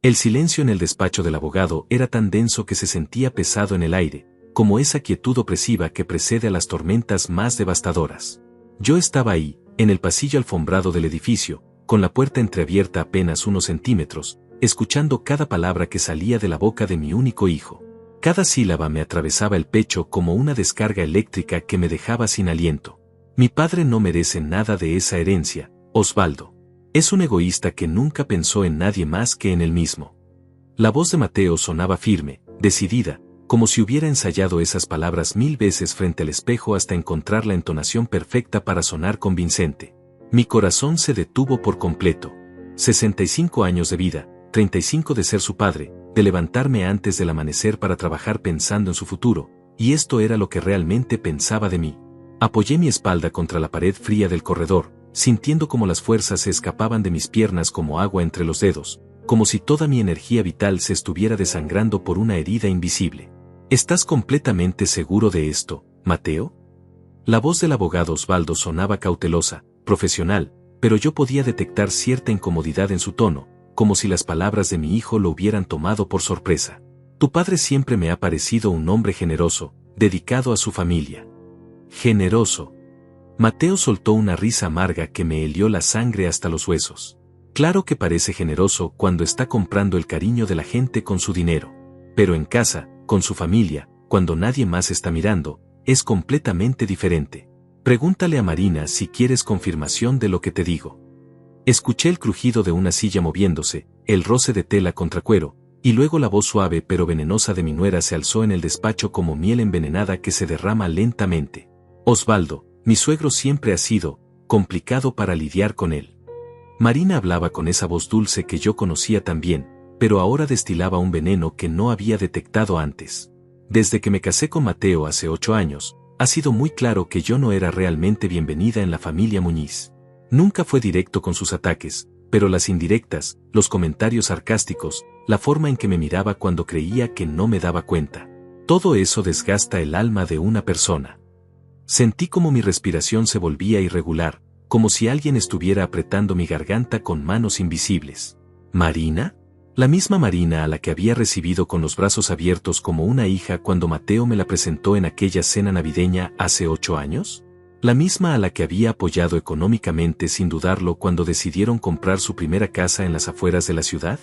El silencio en el despacho del abogado era tan denso que se sentía pesado en el aire, como esa quietud opresiva que precede a las tormentas más devastadoras. Yo estaba ahí, en el pasillo alfombrado del edificio, con la puerta entreabierta apenas unos centímetros, escuchando cada palabra que salía de la boca de mi único hijo. Cada sílaba me atravesaba el pecho como una descarga eléctrica que me dejaba sin aliento. Mi padre no merece nada de esa herencia, Osvaldo. Es un egoísta que nunca pensó en nadie más que en él mismo. La voz de Mateo sonaba firme, decidida, como si hubiera ensayado esas palabras 1000 veces frente al espejo hasta encontrar la entonación perfecta para sonar convincente. Mi corazón se detuvo por completo. 65 años de vida, 35 de ser su padre, de levantarme antes del amanecer para trabajar pensando en su futuro, y esto era lo que realmente pensaba de mí. Apoyé mi espalda contra la pared fría del corredor, sintiendo como las fuerzas se escapaban de mis piernas como agua entre los dedos, como si toda mi energía vital se estuviera desangrando por una herida invisible. ¿Estás completamente seguro de esto, Mateo? La voz del abogado Osvaldo sonaba cautelosa, profesional, pero yo podía detectar cierta incomodidad en su tono, como si las palabras de mi hijo lo hubieran tomado por sorpresa. Tu padre siempre me ha parecido un hombre generoso, dedicado a su familia. Generoso. Mateo soltó una risa amarga que me helió la sangre hasta los huesos. Claro que parece generoso cuando está comprando el cariño de la gente con su dinero. Pero en casa, con su familia, cuando nadie más está mirando, es completamente diferente. Pregúntale a Marina si quieres confirmación de lo que te digo. Escuché el crujido de una silla moviéndose, el roce de tela contra cuero, y luego la voz suave pero venenosa de mi nuera se alzó en el despacho como miel envenenada que se derrama lentamente. Osvaldo, mi suegro siempre ha sido complicado para lidiar con él. Marina hablaba con esa voz dulce que yo conocía tan bien, pero ahora destilaba un veneno que no había detectado antes. Desde que me casé con Mateo hace 8 años, ha sido muy claro que yo no era realmente bienvenida en la familia Muñiz. Nunca fue directo con sus ataques, pero las indirectas, los comentarios sarcásticos, la forma en que me miraba cuando creía que no me daba cuenta. Todo eso desgasta el alma de una persona. Sentí como mi respiración se volvía irregular, como si alguien estuviera apretando mi garganta con manos invisibles. ¿Marina? La misma Marina a la que había recibido con los brazos abiertos como una hija cuando Mateo me la presentó en aquella cena navideña hace 8 años. La misma a la que había apoyado económicamente sin dudarlo cuando decidieron comprar su primera casa en las afueras de la ciudad.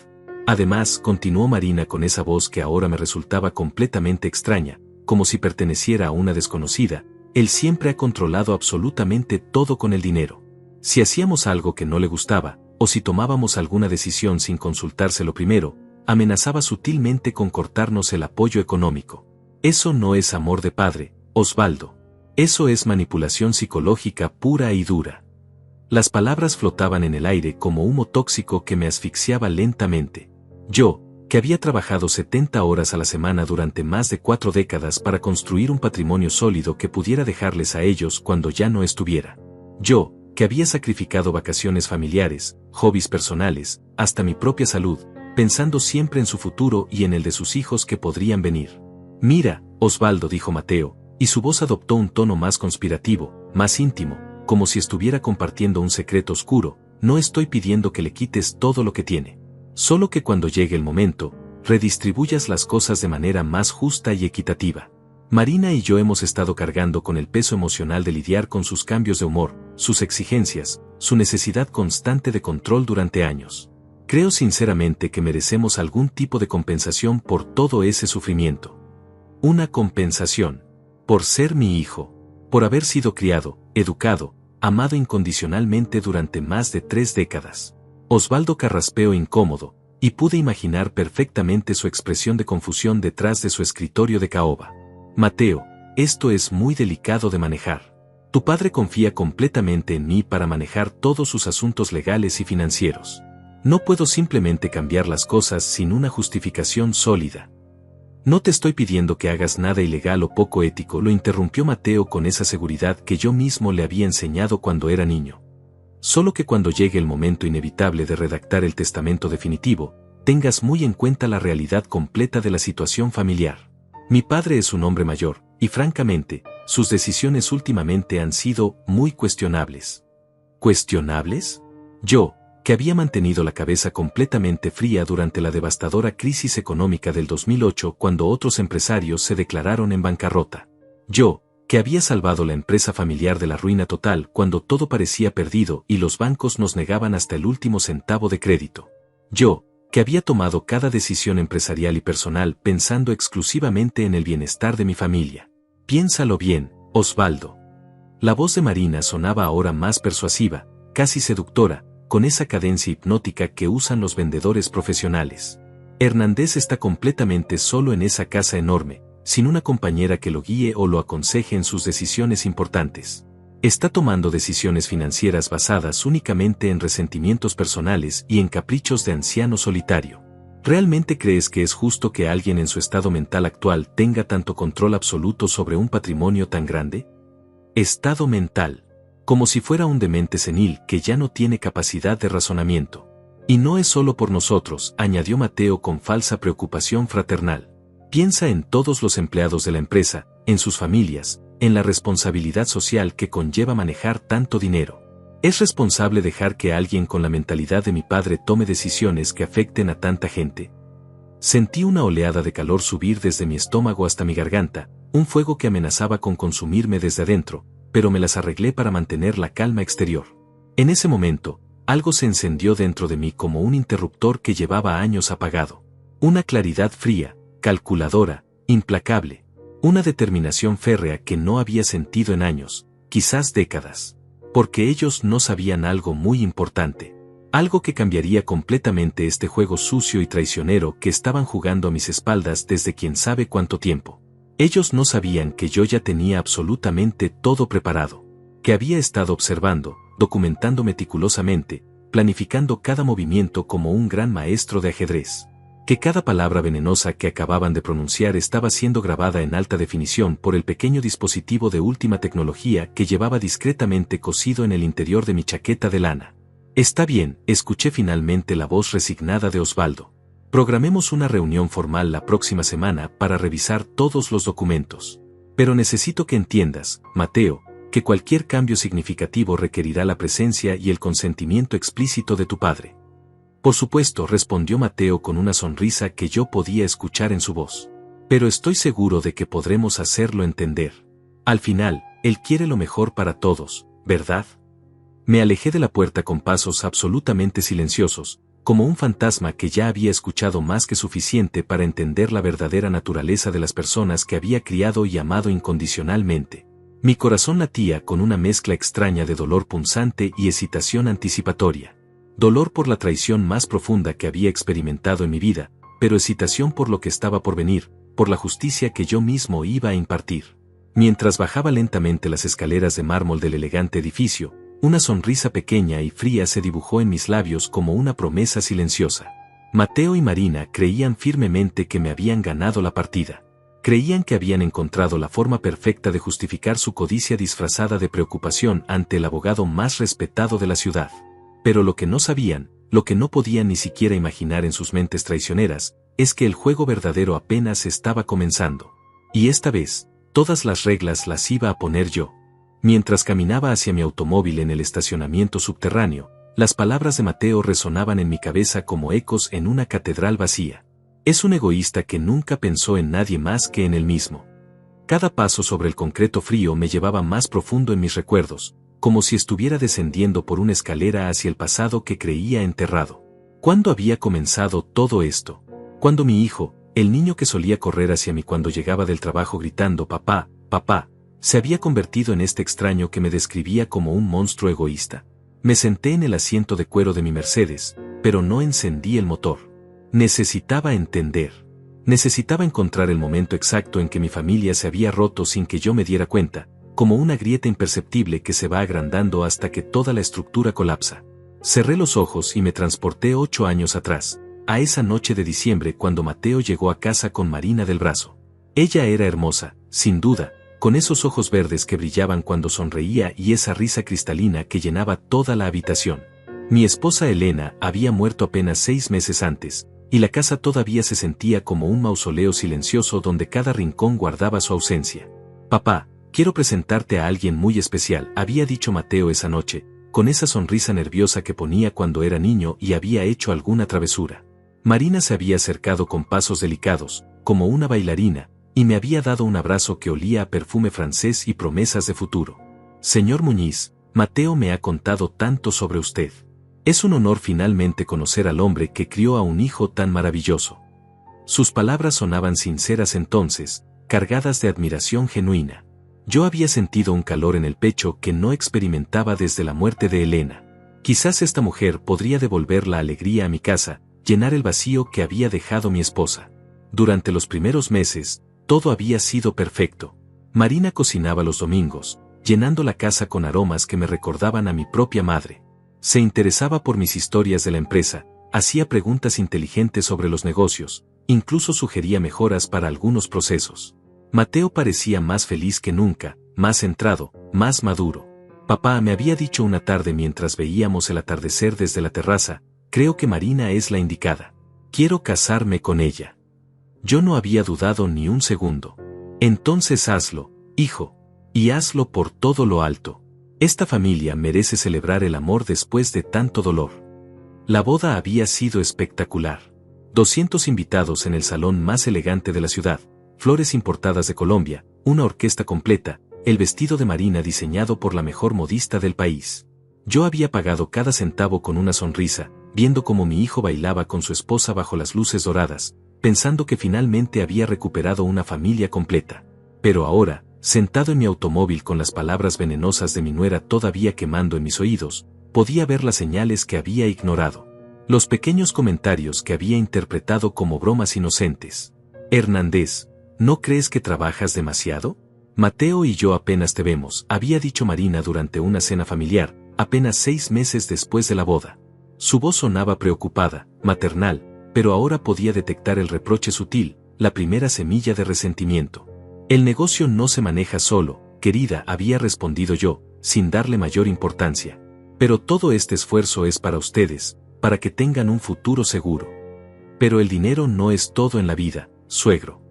Además, continuó Marina con esa voz que ahora me resultaba completamente extraña, como si perteneciera a una desconocida. Él siempre ha controlado absolutamente todo con el dinero. Si hacíamos algo que no le gustaba, o si tomábamos alguna decisión sin consultárselo primero, amenazaba sutilmente con cortarnos el apoyo económico. Eso no es amor de padre, Osvaldo. Eso es manipulación psicológica pura y dura. Las palabras flotaban en el aire como humo tóxico que me asfixiaba lentamente. Yo, que había trabajado 70 horas a la semana durante más de 4 décadas para construir un patrimonio sólido que pudiera dejarles a ellos cuando ya no estuviera. Yo, que había sacrificado vacaciones familiares, hobbies personales, hasta mi propia salud, pensando siempre en su futuro y en el de sus hijos que podrían venir. Mira, Osvaldo, dijo Mateo, y su voz adoptó un tono más conspirativo, más íntimo, como si estuviera compartiendo un secreto oscuro. No estoy pidiendo que le quites todo lo que tiene. Solo que cuando llegue el momento, redistribuyas las cosas de manera más justa y equitativa. Marina y yo hemos estado cargando con el peso emocional de lidiar con sus cambios de humor, sus exigencias, su necesidad constante de control durante años. Creo sinceramente que merecemos algún tipo de compensación por todo ese sufrimiento. Una compensación. Por ser mi hijo. Por haber sido criado, educado, amado incondicionalmente durante más de 3 décadas. Osvaldo carraspeó incómodo, y pude imaginar perfectamente su expresión de confusión detrás de su escritorio de caoba. Mateo, esto es muy delicado de manejar. Tu padre confía completamente en mí para manejar todos sus asuntos legales y financieros. No puedo simplemente cambiar las cosas sin una justificación sólida. No te estoy pidiendo que hagas nada ilegal o poco ético, lo interrumpió Mateo con esa seguridad que yo mismo le había enseñado cuando era niño. Solo que cuando llegue el momento inevitable de redactar el testamento definitivo, tengas muy en cuenta la realidad completa de la situación familiar. Mi padre es un hombre mayor, y francamente, sus decisiones últimamente han sido muy cuestionables. ¿Cuestionables? Yo, que había mantenido la cabeza completamente fría durante la devastadora crisis económica del 2008 cuando otros empresarios se declararon en bancarrota. Yo, que había salvado la empresa familiar de la ruina total cuando todo parecía perdido y los bancos nos negaban hasta el último centavo de crédito. Yo, que había tomado cada decisión empresarial y personal pensando exclusivamente en el bienestar de mi familia. Piénsalo bien, Osvaldo. La voz de Marina sonaba ahora más persuasiva, casi seductora, con esa cadencia hipnótica que usan los vendedores profesionales. Hernández está completamente solo en esa casa enorme, sin una compañera que lo guíe o lo aconseje en sus decisiones importantes. Está tomando decisiones financieras basadas únicamente en resentimientos personales y en caprichos de anciano solitario. ¿Realmente crees que es justo que alguien en su estado mental actual tenga tanto control absoluto sobre un patrimonio tan grande? Estado mental. Como si fuera un demente senil que ya no tiene capacidad de razonamiento. Y no es solo por nosotros, añadió Mateo con falsa preocupación fraternal. Piensa en todos los empleados de la empresa, en sus familias, en la responsabilidad social que conlleva manejar tanto dinero. ¿Es responsable dejar que alguien con la mentalidad de mi padre tome decisiones que afecten a tanta gente? Sentí una oleada de calor subir desde mi estómago hasta mi garganta, un fuego que amenazaba con consumirme desde adentro, pero me las arreglé para mantener la calma exterior. En ese momento, algo se encendió dentro de mí como un interruptor que llevaba años apagado. Una claridad fría, calculadora, implacable. Una determinación férrea que no había sentido en años, quizás décadas. Porque ellos no sabían algo muy importante. Algo que cambiaría completamente este juego sucio y traicionero que estaban jugando a mis espaldas desde quién sabe cuánto tiempo. Ellos no sabían que yo ya tenía absolutamente todo preparado, que había estado observando, documentando meticulosamente, planificando cada movimiento como un gran maestro de ajedrez, que cada palabra venenosa que acababan de pronunciar estaba siendo grabada en alta definición por el pequeño dispositivo de última tecnología que llevaba discretamente cosido en el interior de mi chaqueta de lana. Está bien, escuché finalmente la voz resignada de Osvaldo. Programemos una reunión formal la próxima semana para revisar todos los documentos. Pero necesito que entiendas, Mateo, que cualquier cambio significativo requerirá la presencia y el consentimiento explícito de tu padre. Por supuesto, respondió Mateo con una sonrisa que yo podía escuchar en su voz. Pero estoy seguro de que podremos hacerlo entender. Al final, él quiere lo mejor para todos, ¿verdad? Me alejé de la puerta con pasos absolutamente silenciosos, como un fantasma que ya había escuchado más que suficiente para entender la verdadera naturaleza de las personas que había criado y amado incondicionalmente. Mi corazón latía con una mezcla extraña de dolor punzante y excitación anticipatoria. Dolor por la traición más profunda que había experimentado en mi vida, pero excitación por lo que estaba por venir, por la justicia que yo mismo iba a impartir. Mientras bajaba lentamente las escaleras de mármol del elegante edificio, una sonrisa pequeña y fría se dibujó en mis labios como una promesa silenciosa. Mateo y Marina creían firmemente que me habían ganado la partida. Creían que habían encontrado la forma perfecta de justificar su codicia disfrazada de preocupación ante el abogado más respetado de la ciudad. Pero lo que no sabían, lo que no podían ni siquiera imaginar en sus mentes traicioneras, es que el juego verdadero apenas estaba comenzando. Y esta vez, todas las reglas las iba a poner yo. Mientras caminaba hacia mi automóvil en el estacionamiento subterráneo, las palabras de Mateo resonaban en mi cabeza como ecos en una catedral vacía. Es un egoísta que nunca pensó en nadie más que en él mismo. Cada paso sobre el concreto frío me llevaba más profundo en mis recuerdos, como si estuviera descendiendo por una escalera hacia el pasado que creía enterrado. ¿Cuándo había comenzado todo esto? Cuando mi hijo, el niño que solía correr hacia mí cuando llegaba del trabajo gritando «papá, papá», se había convertido en este extraño que me describía como un monstruo egoísta. Me senté en el asiento de cuero de mi Mercedes, pero no encendí el motor. Necesitaba entender. Necesitaba encontrar el momento exacto en que mi familia se había roto sin que yo me diera cuenta, como una grieta imperceptible que se va agrandando hasta que toda la estructura colapsa. Cerré los ojos y me transporté 8 años atrás, a esa noche de diciembre cuando Mateo llegó a casa con Marina del brazo. Ella era hermosa, sin duda, con esos ojos verdes que brillaban cuando sonreía y esa risa cristalina que llenaba toda la habitación. Mi esposa Elena había muerto apenas 6 meses antes, y la casa todavía se sentía como un mausoleo silencioso donde cada rincón guardaba su ausencia. «Papá, quiero presentarte a alguien muy especial», había dicho Mateo esa noche, con esa sonrisa nerviosa que ponía cuando era niño y había hecho alguna travesura. Marina se había acercado con pasos delicados, como una bailarina, y me había dado un abrazo que olía a perfume francés y promesas de futuro. Señor Muñiz, Mateo me ha contado tanto sobre usted. Es un honor finalmente conocer al hombre que crió a un hijo tan maravilloso. Sus palabras sonaban sinceras entonces, cargadas de admiración genuina. Yo había sentido un calor en el pecho que no experimentaba desde la muerte de Elena. Quizás esta mujer podría devolver la alegría a mi casa, llenar el vacío que había dejado mi esposa. Durante los primeros meses, todo había sido perfecto. Marina cocinaba los domingos, llenando la casa con aromas que me recordaban a mi propia madre. Se interesaba por mis historias de la empresa, hacía preguntas inteligentes sobre los negocios, incluso sugería mejoras para algunos procesos. Mateo parecía más feliz que nunca, más centrado, más maduro. Papá me había dicho una tarde mientras veíamos el atardecer desde la terraza, creo que Marina es la indicada. Quiero casarme con ella. Yo no había dudado ni un segundo. Entonces hazlo, hijo. Y hazlo por todo lo alto. Esta familia merece celebrar el amor después de tanto dolor. La boda había sido espectacular. 200 invitados en el salón más elegante de la ciudad, flores importadas de Colombia, una orquesta completa, el vestido de Marina diseñado por la mejor modista del país. Yo había pagado cada centavo con una sonrisa, viendo cómo mi hijo bailaba con su esposa bajo las luces doradas, pensando que finalmente había recuperado una familia completa. Pero ahora, sentado en mi automóvil con las palabras venenosas de mi nuera todavía quemando en mis oídos, podía ver las señales que había ignorado. Los pequeños comentarios que había interpretado como bromas inocentes. Hernández, ¿no crees que trabajas demasiado? Mateo y yo apenas te vemos, había dicho Marina durante una cena familiar, apenas 6 meses después de la boda. Su voz sonaba preocupada, maternal, pero ahora podía detectar el reproche sutil, la primera semilla de resentimiento. El negocio no se maneja solo, querida, había respondido yo, sin darle mayor importancia. Pero todo este esfuerzo es para ustedes, para que tengan un futuro seguro. Pero el dinero no es todo en la vida, suegro.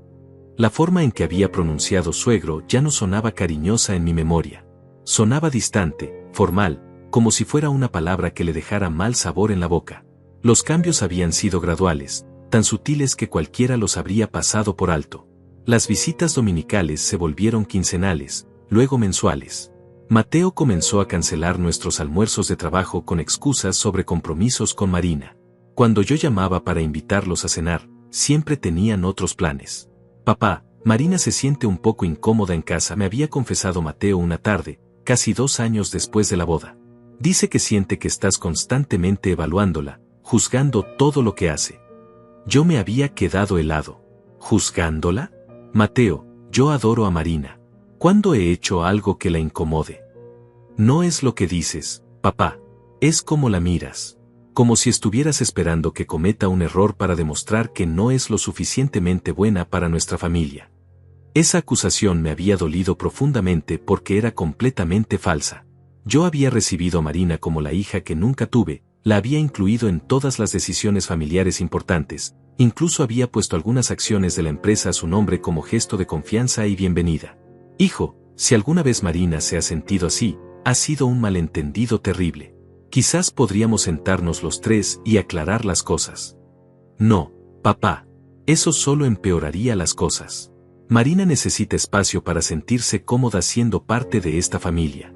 La forma en que había pronunciado suegro ya no sonaba cariñosa en mi memoria. Sonaba distante, formal, como si fuera una palabra que le dejara mal sabor en la boca. Los cambios habían sido graduales, tan sutiles que cualquiera los habría pasado por alto. Las visitas dominicales se volvieron quincenales, luego mensuales. Mateo comenzó a cancelar nuestros almuerzos de trabajo con excusas sobre compromisos con Marina. Cuando yo llamaba para invitarlos a cenar, siempre tenían otros planes. Papá, Marina se siente un poco incómoda en casa, me había confesado Mateo una tarde, casi 2 años después de la boda. Dice que siente que estás constantemente evaluándola, juzgando todo lo que hace. Yo me había quedado helado. ¿Juzgándola? Mateo, yo adoro a Marina. ¿Cuándo he hecho algo que la incomode? No es lo que dices, papá. Es como la miras. Como si estuvieras esperando que cometa un error para demostrar que no es lo suficientemente buena para nuestra familia. Esa acusación me había dolido profundamente porque era completamente falsa. Yo había recibido a Marina como la hija que nunca tuve, la había incluido en todas las decisiones familiares importantes, incluso había puesto algunas acciones de la empresa a su nombre como gesto de confianza y bienvenida. Hijo, si alguna vez Marina se ha sentido así, ha sido un malentendido terrible. Quizás podríamos sentarnos los tres y aclarar las cosas. No, papá. Eso solo empeoraría las cosas. Marina necesita espacio para sentirse cómoda siendo parte de esta familia.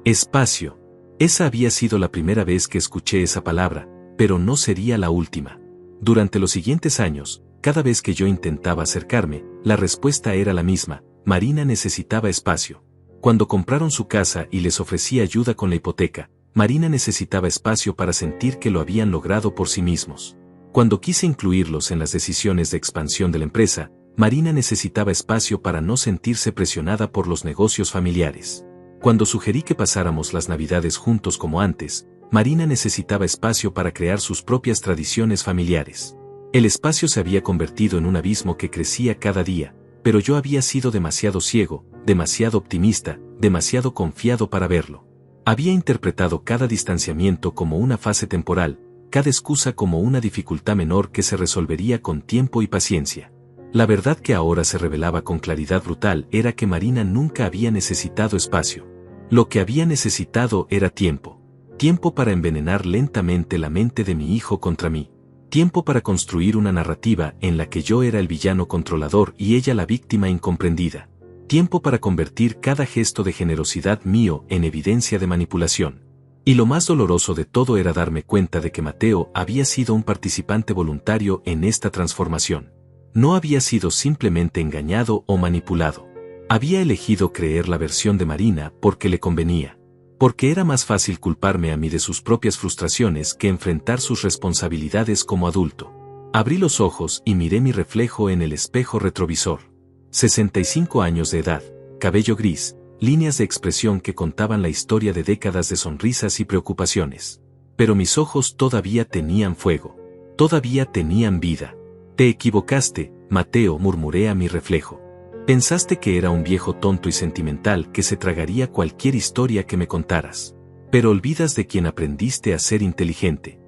Espacio. Esa había sido la primera vez que escuché esa palabra, pero no sería la última. Durante los siguientes años, cada vez que yo intentaba acercarme, la respuesta era la misma: Marina necesitaba espacio. Cuando compraron su casa y les ofrecí ayuda con la hipoteca, Marina necesitaba espacio para sentir que lo habían logrado por sí mismos. Cuando quise incluirlos en las decisiones de expansión de la empresa, Marina necesitaba espacio para no sentirse presionada por los negocios familiares. Cuando sugerí que pasáramos las Navidades juntos como antes, Marina necesitaba espacio para crear sus propias tradiciones familiares. El espacio se había convertido en un abismo que crecía cada día, pero yo había sido demasiado ciego, demasiado optimista, demasiado confiado para verlo. Había interpretado cada distanciamiento como una fase temporal, cada excusa como una dificultad menor que se resolvería con tiempo y paciencia. La verdad que ahora se revelaba con claridad brutal era que Marina nunca había necesitado espacio. Lo que había necesitado era tiempo. Tiempo para envenenar lentamente la mente de mi hijo contra mí. Tiempo para construir una narrativa en la que yo era el villano controlador y ella la víctima incomprendida. Tiempo para convertir cada gesto de generosidad mío en evidencia de manipulación. Y lo más doloroso de todo era darme cuenta de que Mateo había sido un participante voluntario en esta transformación. No había sido simplemente engañado o manipulado. Había elegido creer la versión de Marina porque le convenía. Porque era más fácil culparme a mí de sus propias frustraciones que enfrentar sus responsabilidades como adulto. Abrí los ojos y miré mi reflejo en el espejo retrovisor. 65 años de edad, cabello gris, líneas de expresión que contaban la historia de décadas de sonrisas y preocupaciones. Pero mis ojos todavía tenían fuego. Todavía tenían vida. Te equivocaste, Mateo, murmuré a mi reflejo. Pensaste que era un viejo tonto y sentimental que se tragaría cualquier historia que me contaras. Pero olvidas de quien aprendiste a ser inteligente.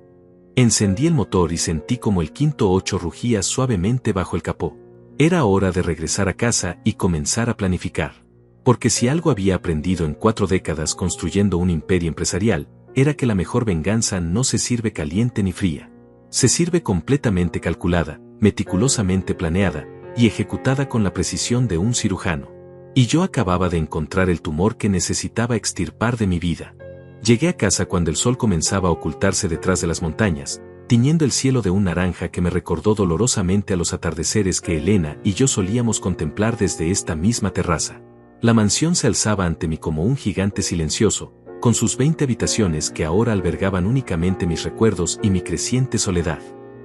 Encendí el motor y sentí como el quinto 8 rugía suavemente bajo el capó. Era hora de regresar a casa y comenzar a planificar. Porque si algo había aprendido en 4 décadas construyendo un imperio empresarial, era que la mejor venganza no se sirve caliente ni fría. Se sirve completamente calculada, meticulosamente planeada, y ejecutada con la precisión de un cirujano. Y yo acababa de encontrar el tumor que necesitaba extirpar de mi vida. Llegué a casa cuando el sol comenzaba a ocultarse detrás de las montañas, tiñendo el cielo de un naranja que me recordó dolorosamente a los atardeceres que Elena y yo solíamos contemplar desde esta misma terraza. La mansión se alzaba ante mí como un gigante silencioso, con sus 20 habitaciones que ahora albergaban únicamente mis recuerdos y mi creciente soledad.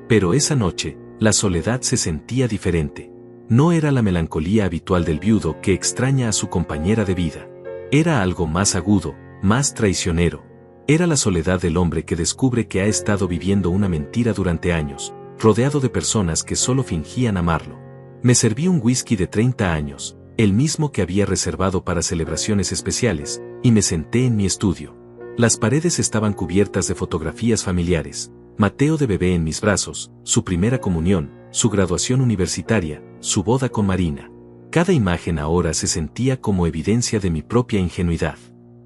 Pero esa noche, la soledad se sentía diferente. No era la melancolía habitual del viudo que extraña a su compañera de vida. Era algo más agudo, más traicionero. Era la soledad del hombre que descubre que ha estado viviendo una mentira durante años, rodeado de personas que solo fingían amarlo. Me serví un whisky de 30 años, el mismo que había reservado para celebraciones especiales, y me senté en mi estudio. Las paredes estaban cubiertas de fotografías familiares. Mateo de bebé en mis brazos, su primera comunión, su graduación universitaria, su boda con Marina. Cada imagen ahora se sentía como evidencia de mi propia ingenuidad.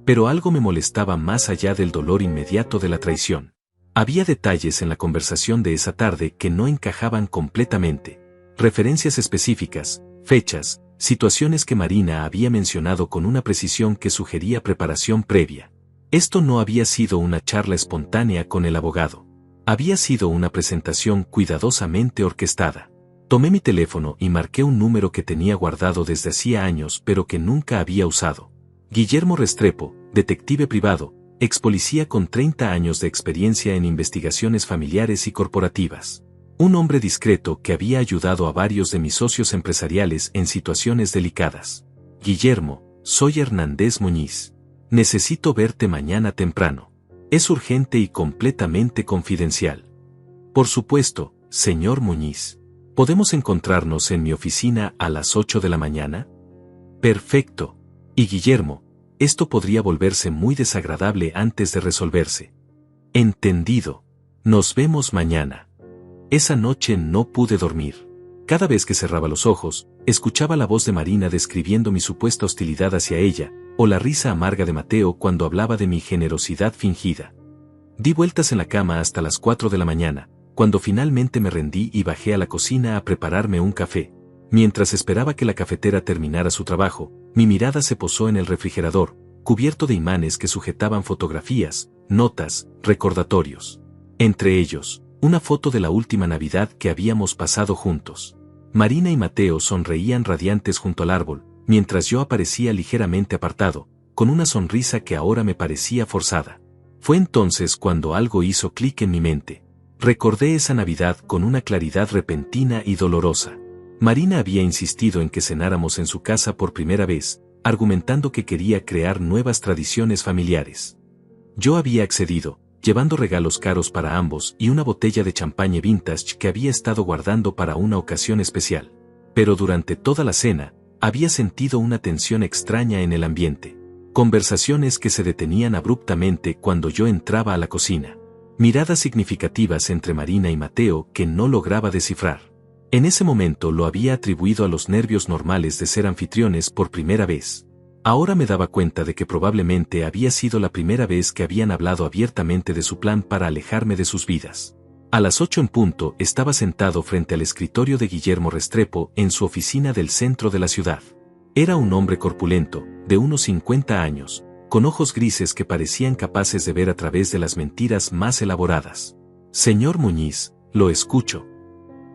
Pero algo me molestaba más allá del dolor inmediato de la traición. Había detalles en la conversación de esa tarde que no encajaban completamente. Referencias específicas, fechas, situaciones que Marina había mencionado con una precisión que sugería preparación previa. Esto no había sido una charla espontánea con el abogado. Había sido una presentación cuidadosamente orquestada. Tomé mi teléfono y marqué un número que tenía guardado desde hacía años pero que nunca había usado. Guillermo Restrepo, detective privado, ex policía con 30 años de experiencia en investigaciones familiares y corporativas. Un hombre discreto que había ayudado a varios de mis socios empresariales en situaciones delicadas. Guillermo, soy Hernández Muñiz. Necesito verte mañana temprano. Es urgente y completamente confidencial. Por supuesto, señor Muñiz. ¿Podemos encontrarnos en mi oficina a las 8 de la mañana? Perfecto. Y Guillermo, esto podría volverse muy desagradable antes de resolverse. Entendido. Nos vemos mañana. Esa noche no pude dormir. Cada vez que cerraba los ojos, escuchaba la voz de Marina describiendo mi supuesta hostilidad hacia ella, o la risa amarga de Mateo cuando hablaba de mi generosidad fingida. Di vueltas en la cama hasta las 4 de la mañana, cuando finalmente me rendí y bajé a la cocina a prepararme un café. Mientras esperaba que la cafetera terminara su trabajo, mi mirada se posó en el refrigerador, cubierto de imanes que sujetaban fotografías, notas, recordatorios. Entre ellos, una foto de la última Navidad que habíamos pasado juntos. Marina y Mateo sonreían radiantes junto al árbol, mientras yo aparecía ligeramente apartado, con una sonrisa que ahora me parecía forzada. Fue entonces cuando algo hizo clic en mi mente. Recordé esa Navidad con una claridad repentina y dolorosa. Marina había insistido en que cenáramos en su casa por primera vez, argumentando que quería crear nuevas tradiciones familiares. Yo había accedido, llevando regalos caros para ambos y una botella de champagne vintage que había estado guardando para una ocasión especial. Pero durante toda la cena, había sentido una tensión extraña en el ambiente. Conversaciones que se detenían abruptamente cuando yo entraba a la cocina. Miradas significativas entre Marina y Mateo que no lograba descifrar. En ese momento lo había atribuido a los nervios normales de ser anfitriones por primera vez. Ahora me daba cuenta de que probablemente había sido la primera vez que habían hablado abiertamente de su plan para alejarme de sus vidas. A las 8 en punto estaba sentado frente al escritorio de Guillermo Restrepo en su oficina del centro de la ciudad. Era un hombre corpulento, de unos 50 años, con ojos grises que parecían capaces de ver a través de las mentiras más elaboradas. Señor Muñiz, lo escucho.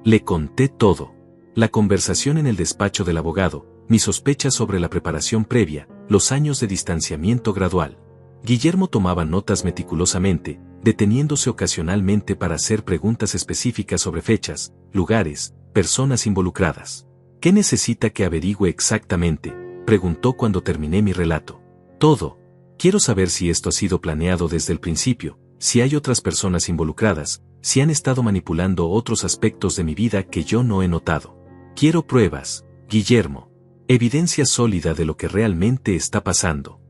Le conté todo. La conversación en el despacho del abogado, mis sospechas sobre la preparación previa, los años de distanciamiento gradual. Guillermo tomaba notas meticulosamente, deteniéndose ocasionalmente para hacer preguntas específicas sobre fechas, lugares, personas involucradas. ¿Qué necesita que averigüe exactamente?, preguntó cuando terminé mi relato. Todo. Quiero saber si esto ha sido planeado desde el principio, si hay otras personas involucradas, si han estado manipulando otros aspectos de mi vida que yo no he notado. Quiero pruebas, Guillermo. Evidencia sólida de lo que realmente está pasando.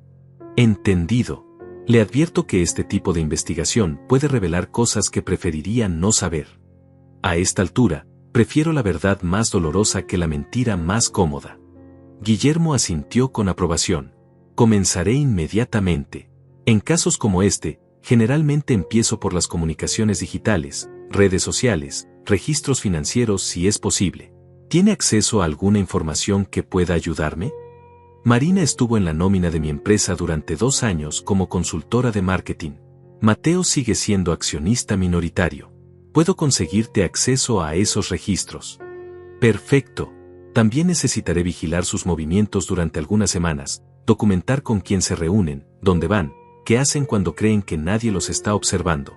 Entendido. Le advierto que este tipo de investigación puede revelar cosas que preferiría no saber. A esta altura, prefiero la verdad más dolorosa que la mentira más cómoda. Guillermo asintió con aprobación. Comenzaré inmediatamente. En casos como este, generalmente empiezo por las comunicaciones digitales, redes sociales, registros financieros si es posible. ¿Tiene acceso a alguna información que pueda ayudarme? Marina estuvo en la nómina de mi empresa durante 2 años como consultora de marketing. Mateo sigue siendo accionista minoritario. Puedo conseguirte acceso a esos registros. Perfecto. También necesitaré vigilar sus movimientos durante algunas semanas, documentar con quién se reúnen, dónde van, qué hacen cuando creen que nadie los está observando.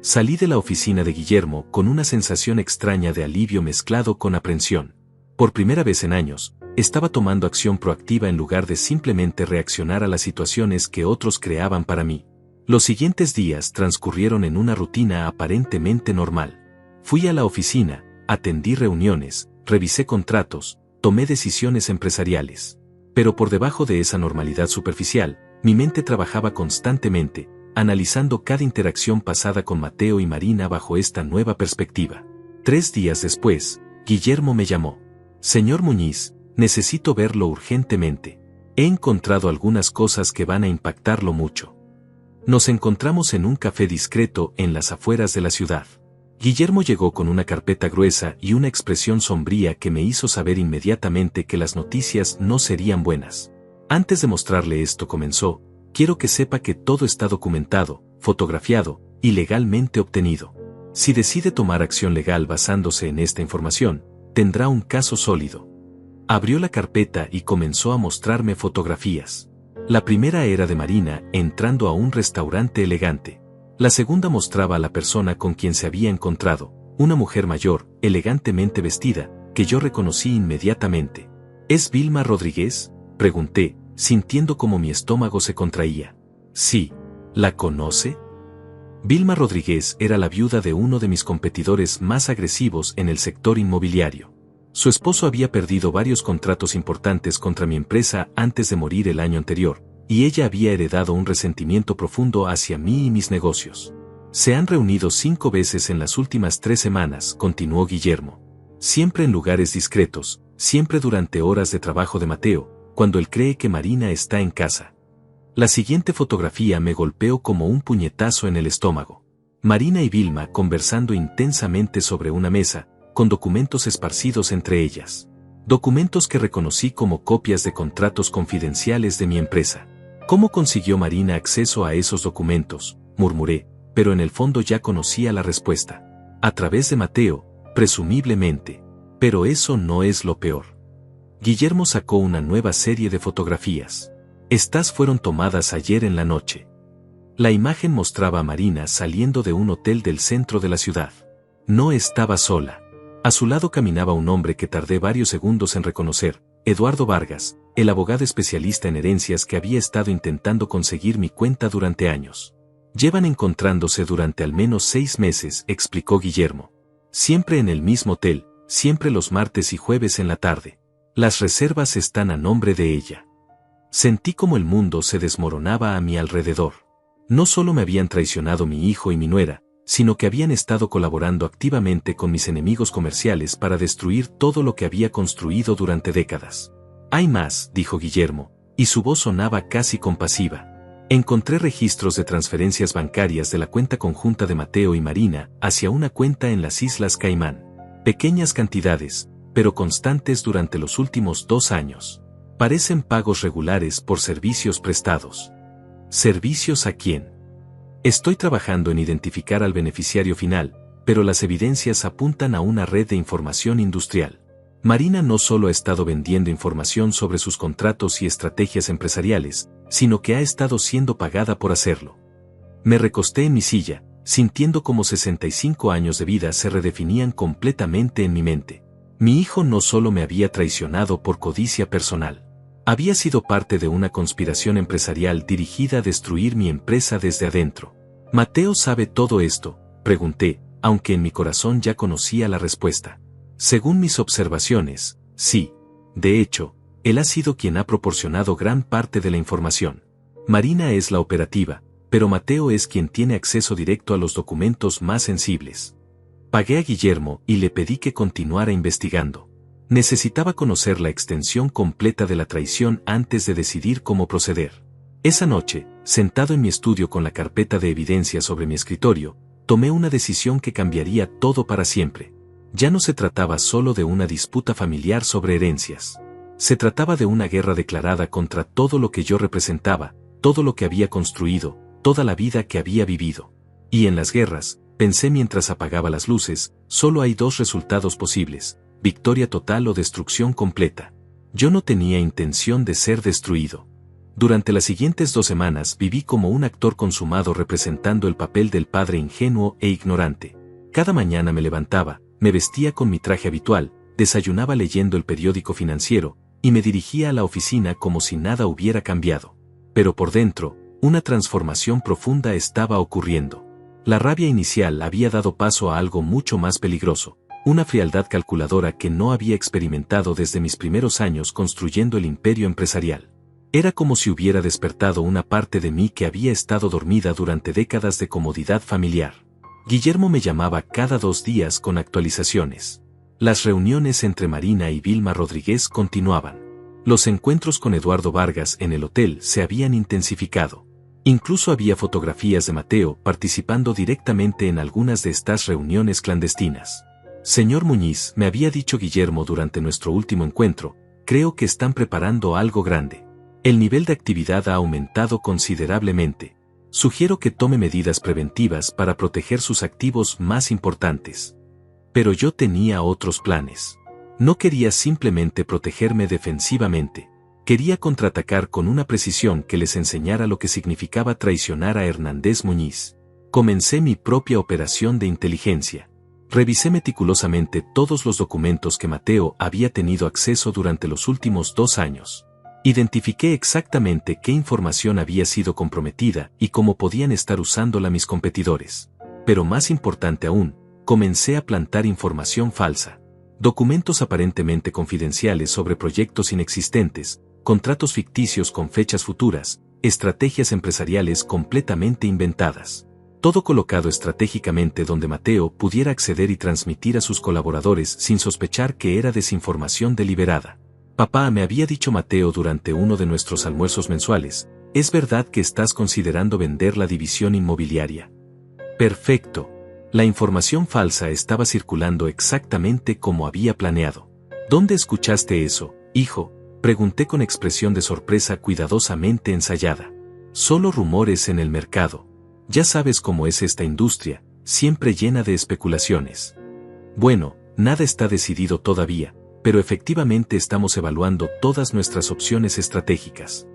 Salí de la oficina de Guillermo con una sensación extraña de alivio mezclado con aprensión. Por primera vez en años, estaba tomando acción proactiva en lugar de simplemente reaccionar a las situaciones que otros creaban para mí. Los siguientes días transcurrieron en una rutina aparentemente normal. Fui a la oficina, atendí reuniones, revisé contratos, tomé decisiones empresariales. Pero por debajo de esa normalidad superficial, mi mente trabajaba constantemente, analizando cada interacción pasada con Mateo y Marina bajo esta nueva perspectiva. 3 días después, Guillermo me llamó. Señor Muñiz, necesito verlo urgentemente. He encontrado algunas cosas que van a impactarlo mucho. Nos encontramos en un café discreto en las afueras de la ciudad. Guillermo llegó con una carpeta gruesa y una expresión sombría que me hizo saber inmediatamente que las noticias no serían buenas. Antes de mostrarle esto comenzó: quiero que sepa que todo está documentado, fotografiado y legalmente obtenido. Si decide tomar acción legal basándose en esta información, tendrá un caso sólido. Abrió la carpeta y comenzó a mostrarme fotografías. La primera era de Marina entrando a un restaurante elegante. La segunda mostraba a la persona con quien se había encontrado, una mujer mayor, elegantemente vestida, que yo reconocí inmediatamente. ¿Es Vilma Rodríguez?, pregunté, sintiendo como mi estómago se contraía. Sí. ¿La conoce? Vilma Rodríguez era la viuda de uno de mis competidores más agresivos en el sector inmobiliario. Su esposo había perdido varios contratos importantes contra mi empresa antes de morir el año anterior, y ella había heredado un resentimiento profundo hacia mí y mis negocios. Se han reunido 5 veces en las últimas 3 semanas, continuó Guillermo. Siempre en lugares discretos, siempre durante horas de trabajo de Mateo, cuando él cree que Marina está en casa. La siguiente fotografía me golpeó como un puñetazo en el estómago. Marina y Vilma conversando intensamente sobre una mesa, con documentos esparcidos entre ellas. Documentos que reconocí como copias de contratos confidenciales de mi empresa. ¿Cómo consiguió Marina acceso a esos documentos?, murmuré, pero en el fondo ya conocía la respuesta. A través de Mateo, presumiblemente. Pero eso no es lo peor. Guillermo sacó una nueva serie de fotografías. Estas fueron tomadas ayer en la noche. La imagen mostraba a Marina saliendo de un hotel del centro de la ciudad. No estaba sola. A su lado caminaba un hombre que tardé varios segundos en reconocer, Eduardo Vargas, el abogado especialista en herencias que había estado intentando conseguir mi cuenta durante años. Llevan encontrándose durante al menos 6 meses, explicó Guillermo. Siempre en el mismo hotel, siempre los martes y jueves en la tarde. Las reservas están a nombre de ella. Sentí como el mundo se desmoronaba a mi alrededor. No solo me habían traicionado mi hijo y mi nuera, sino que habían estado colaborando activamente con mis enemigos comerciales para destruir todo lo que había construido durante décadas. Hay más, dijo Guillermo, y su voz sonaba casi compasiva. Encontré registros de transferencias bancarias de la cuenta conjunta de Mateo y Marina hacia una cuenta en las Islas Caimán. Pequeñas cantidades, pero constantes durante los últimos 2 años. Parecen pagos regulares por servicios prestados. ¿Servicios a quién? Estoy trabajando en identificar al beneficiario final, pero las evidencias apuntan a una red de información industrial. Marina no solo ha estado vendiendo información sobre sus contratos y estrategias empresariales, sino que ha estado siendo pagada por hacerlo. Me recosté en mi silla, sintiendo como 65 años de vida se redefinían completamente en mi mente. Mi hijo no solo me había traicionado por codicia personal. Había sido parte de una conspiración empresarial dirigida a destruir mi empresa desde adentro. ¿Mateo sabe todo esto?, pregunté, aunque en mi corazón ya conocía la respuesta. Según mis observaciones, sí. De hecho, él ha sido quien ha proporcionado gran parte de la información. Marina es la operativa, pero Mateo es quien tiene acceso directo a los documentos más sensibles. Pagué a Guillermo y le pedí que continuara investigando. Necesitaba conocer la extensión completa de la traición antes de decidir cómo proceder. Esa noche, sentado en mi estudio con la carpeta de evidencia sobre mi escritorio, tomé una decisión que cambiaría todo para siempre. Ya no se trataba solo de una disputa familiar sobre herencias. Se trataba de una guerra declarada contra todo lo que yo representaba, todo lo que había construido, toda la vida que había vivido. Y en las guerras, pensé mientras apagaba las luces, solo hay 2 resultados posibles: victoria total o destrucción completa. Yo no tenía intención de ser destruido. Durante las siguientes 2 semanas viví como un actor consumado representando el papel del padre ingenuo e ignorante. Cada mañana me levantaba, me vestía con mi traje habitual, desayunaba leyendo el periódico financiero, y me dirigía a la oficina como si nada hubiera cambiado. Pero por dentro, una transformación profunda estaba ocurriendo. La rabia inicial había dado paso a algo mucho más peligroso, una frialdad calculadora que no había experimentado desde mis primeros años construyendo el imperio empresarial. Era como si hubiera despertado una parte de mí que había estado dormida durante décadas de comodidad familiar. Guillermo me llamaba cada 2 días con actualizaciones. Las reuniones entre Marina y Vilma Rodríguez continuaban. Los encuentros con Eduardo Vargas en el hotel se habían intensificado. Incluso había fotografías de Mateo participando directamente en algunas de estas reuniones clandestinas. Señor Muñiz, me había dicho Guillermo durante nuestro último encuentro, creo que están preparando algo grande. El nivel de actividad ha aumentado considerablemente. Sugiero que tome medidas preventivas para proteger sus activos más importantes. Pero yo tenía otros planes. No quería simplemente protegerme defensivamente. Quería contraatacar con una precisión que les enseñara lo que significaba traicionar a Hernández Muñiz. Comencé mi propia operación de inteligencia. Revisé meticulosamente todos los documentos que Mateo había tenido acceso durante los últimos 2 años. Identifiqué exactamente qué información había sido comprometida y cómo podían estar usándola mis competidores. Pero más importante aún, comencé a plantar información falsa. Documentos aparentemente confidenciales sobre proyectos inexistentes, contratos ficticios con fechas futuras, estrategias empresariales completamente inventadas. Todo colocado estratégicamente donde Mateo pudiera acceder y transmitir a sus colaboradores sin sospechar que era desinformación deliberada. Papá, me había dicho Mateo durante uno de nuestros almuerzos mensuales, ¿es verdad que estás considerando vender la división inmobiliaria? Perfecto. La información falsa estaba circulando exactamente como había planeado. ¿Dónde escuchaste eso, hijo?, pregunté con expresión de sorpresa cuidadosamente ensayada. Solo rumores en el mercado. Ya sabes cómo es esta industria, siempre llena de especulaciones. Bueno, nada está decidido todavía, pero efectivamente estamos evaluando todas nuestras opciones estratégicas.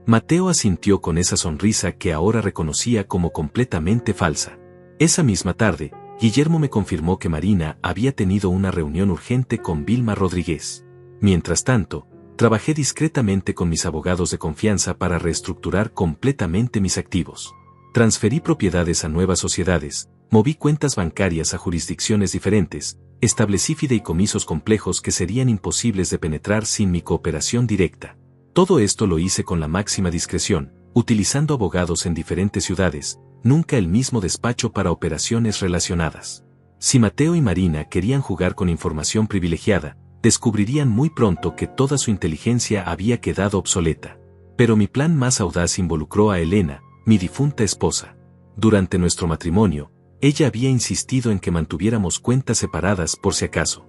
Mateo asintió con esa sonrisa que ahora reconocía como completamente falsa. Esa misma tarde, Guillermo me confirmó que Marina había tenido una reunión urgente con Vilma Rodríguez. Mientras tanto, trabajé discretamente con mis abogados de confianza para reestructurar completamente mis activos. Transferí propiedades a nuevas sociedades, moví cuentas bancarias a jurisdicciones diferentes, establecí fideicomisos complejos que serían imposibles de penetrar sin mi cooperación directa. Todo esto lo hice con la máxima discreción, utilizando abogados en diferentes ciudades, nunca el mismo despacho para operaciones relacionadas. Si Mateo y Marina querían jugar con información privilegiada, descubrirían muy pronto que toda su inteligencia había quedado obsoleta. Pero mi plan más audaz involucró a Elena, mi difunta esposa. Durante nuestro matrimonio, ella había insistido en que mantuviéramos cuentas separadas por si acaso.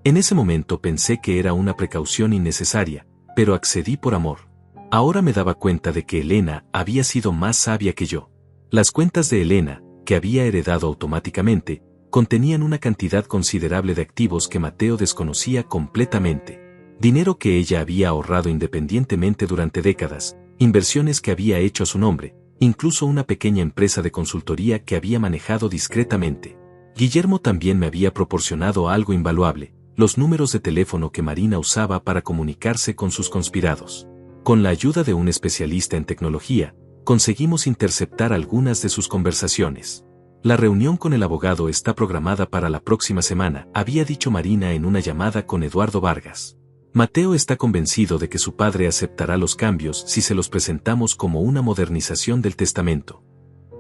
En ese momento pensé que era una precaución innecesaria, pero accedí por amor. Ahora me daba cuenta de que Elena había sido más sabia que yo. Las cuentas de Elena, que había heredado automáticamente, contenían una cantidad considerable de activos que Mateo desconocía completamente. Dinero que ella había ahorrado independientemente durante décadas, inversiones que había hecho a su nombre, incluso una pequeña empresa de consultoría que había manejado discretamente. Guillermo también me había proporcionado algo invaluable, los números de teléfono que Marina usaba para comunicarse con sus conspirados. Con la ayuda de un especialista en tecnología, conseguimos interceptar algunas de sus conversaciones. La reunión con el abogado está programada para la próxima semana, había dicho Marina en una llamada con Eduardo Vargas. Mateo está convencido de que su padre aceptará los cambios si se los presentamos como una modernización del testamento.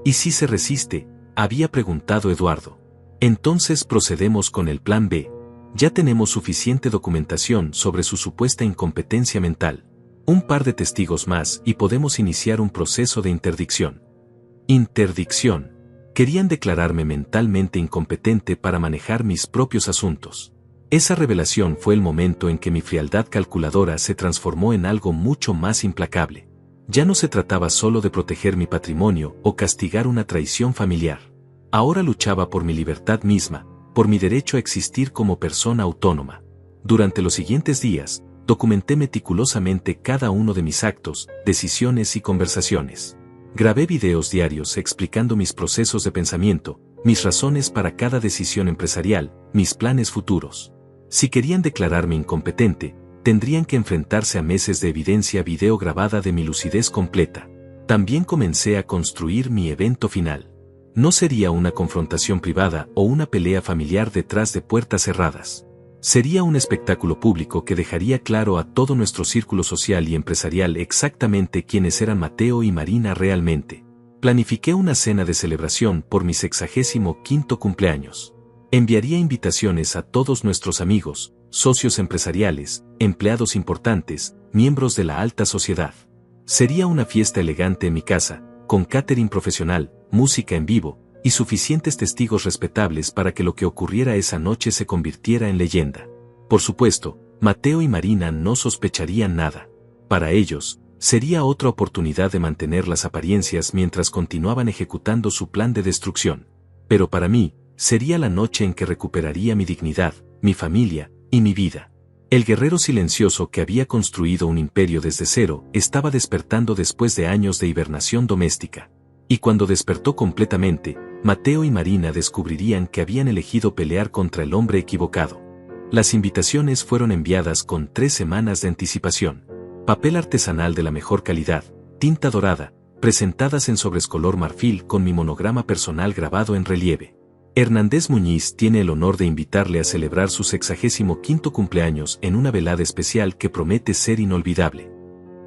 ¿Y si se resiste?, había preguntado Eduardo. Entonces procedemos con el plan B. Ya tenemos suficiente documentación sobre su supuesta incompetencia mental. Un par de testigos más y podemos iniciar un proceso de interdicción. Interdicción. Querían declararme mentalmente incompetente para manejar mis propios asuntos. Esa revelación fue el momento en que mi frialdad calculadora se transformó en algo mucho más implacable. Ya no se trataba solo de proteger mi patrimonio o castigar una traición familiar. Ahora luchaba por mi libertad misma, por mi derecho a existir como persona autónoma. Durante los siguientes días, documenté meticulosamente cada uno de mis actos, decisiones y conversaciones. Grabé videos diarios explicando mis procesos de pensamiento, mis razones para cada decisión empresarial, mis planes futuros. Si querían declararme incompetente, tendrían que enfrentarse a meses de evidencia video grabada de mi lucidez completa. También comencé a construir mi evento final. No sería una confrontación privada o una pelea familiar detrás de puertas cerradas. Sería un espectáculo público que dejaría claro a todo nuestro círculo social y empresarial exactamente quiénes eran Mateo y Marina realmente. Planifiqué una cena de celebración por mi 65º cumpleaños. Enviaría invitaciones a todos nuestros amigos, socios empresariales, empleados importantes, miembros de la alta sociedad. Sería una fiesta elegante en mi casa, con catering profesional, música en vivo, y suficientes testigos respetables para que lo que ocurriera esa noche se convirtiera en leyenda. Por supuesto, Mateo y Marina no sospecharían nada. Para ellos, sería otra oportunidad de mantener las apariencias mientras continuaban ejecutando su plan de destrucción. Pero para mí, sería la noche en que recuperaría mi dignidad, mi familia, y mi vida. El guerrero silencioso que había construido un imperio desde cero estaba despertando después de años de hibernación doméstica. Y cuando despertó completamente, Mateo y Marina descubrirían que habían elegido pelear contra el hombre equivocado. Las invitaciones fueron enviadas con 3 semanas de anticipación. Papel artesanal de la mejor calidad, tinta dorada, presentadas en sobres color marfil con mi monograma personal grabado en relieve. Hernández Muñiz tiene el honor de invitarle a celebrar su 65º cumpleaños en una velada especial que promete ser inolvidable.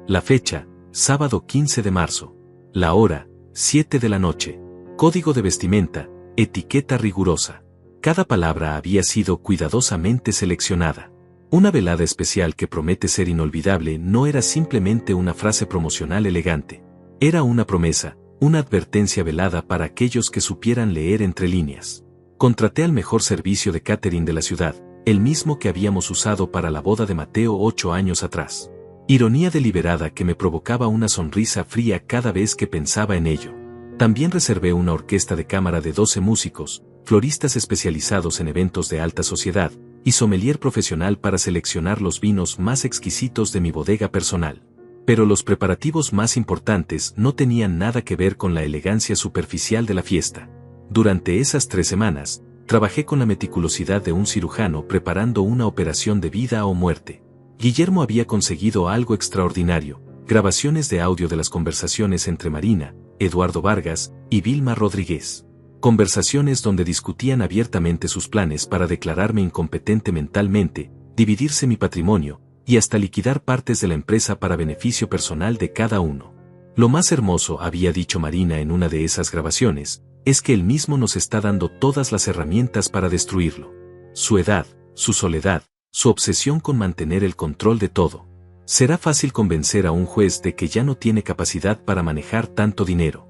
La fecha, sábado 15 de marzo. La hora, 7 de la noche. Código de vestimenta, etiqueta rigurosa. Cada palabra había sido cuidadosamente seleccionada. Una velada especial que promete ser inolvidable no era simplemente una frase promocional elegante. Era una promesa, una advertencia velada para aquellos que supieran leer entre líneas. Contraté al mejor servicio de catering de la ciudad, el mismo que habíamos usado para la boda de Mateo 8 años atrás. Ironía deliberada que me provocaba una sonrisa fría cada vez que pensaba en ello. También reservé una orquesta de cámara de 12 músicos, floristas especializados en eventos de alta sociedad, y sommelier profesional para seleccionar los vinos más exquisitos de mi bodega personal. Pero los preparativos más importantes no tenían nada que ver con la elegancia superficial de la fiesta. Durante esas 3 semanas, trabajé con la meticulosidad de un cirujano preparando una operación de vida o muerte. Guillermo había conseguido algo extraordinario, grabaciones de audio de las conversaciones entre Marina, Eduardo Vargas y Vilma Rodríguez. Conversaciones donde discutían abiertamente sus planes para declararme incompetente mentalmente, dividirse mi patrimonio, y hasta liquidar partes de la empresa para beneficio personal de cada uno. Lo más hermoso, había dicho Marina en una de esas grabaciones, es que él mismo nos está dando todas las herramientas para destruirlo. Su edad, su soledad, su obsesión con mantener el control de todo. Será fácil convencer a un juez de que ya no tiene capacidad para manejar tanto dinero.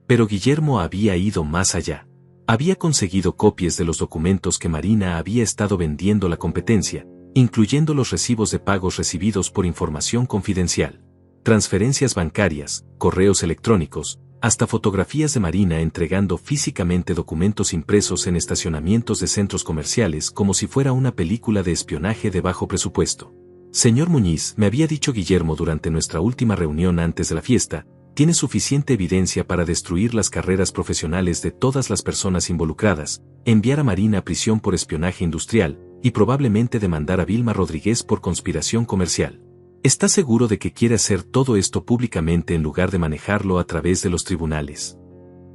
Pero Guillermo había ido más allá. Había conseguido copias de los documentos que Marina había estado vendiendo a la competencia, incluyendo los recibos de pagos recibidos por información confidencial, transferencias bancarias, correos electrónicos, hasta fotografías de Marina entregando físicamente documentos impresos en estacionamientos de centros comerciales como si fuera una película de espionaje de bajo presupuesto. Señor Muñiz, me había dicho Guillermo durante nuestra última reunión antes de la fiesta, tiene suficiente evidencia para destruir las carreras profesionales de todas las personas involucradas, enviar a Marina a prisión por espionaje industrial, y probablemente demandar a Vilma Rodríguez por conspiración comercial. ¿Está seguro de que quiere hacer todo esto públicamente en lugar de manejarlo a través de los tribunales?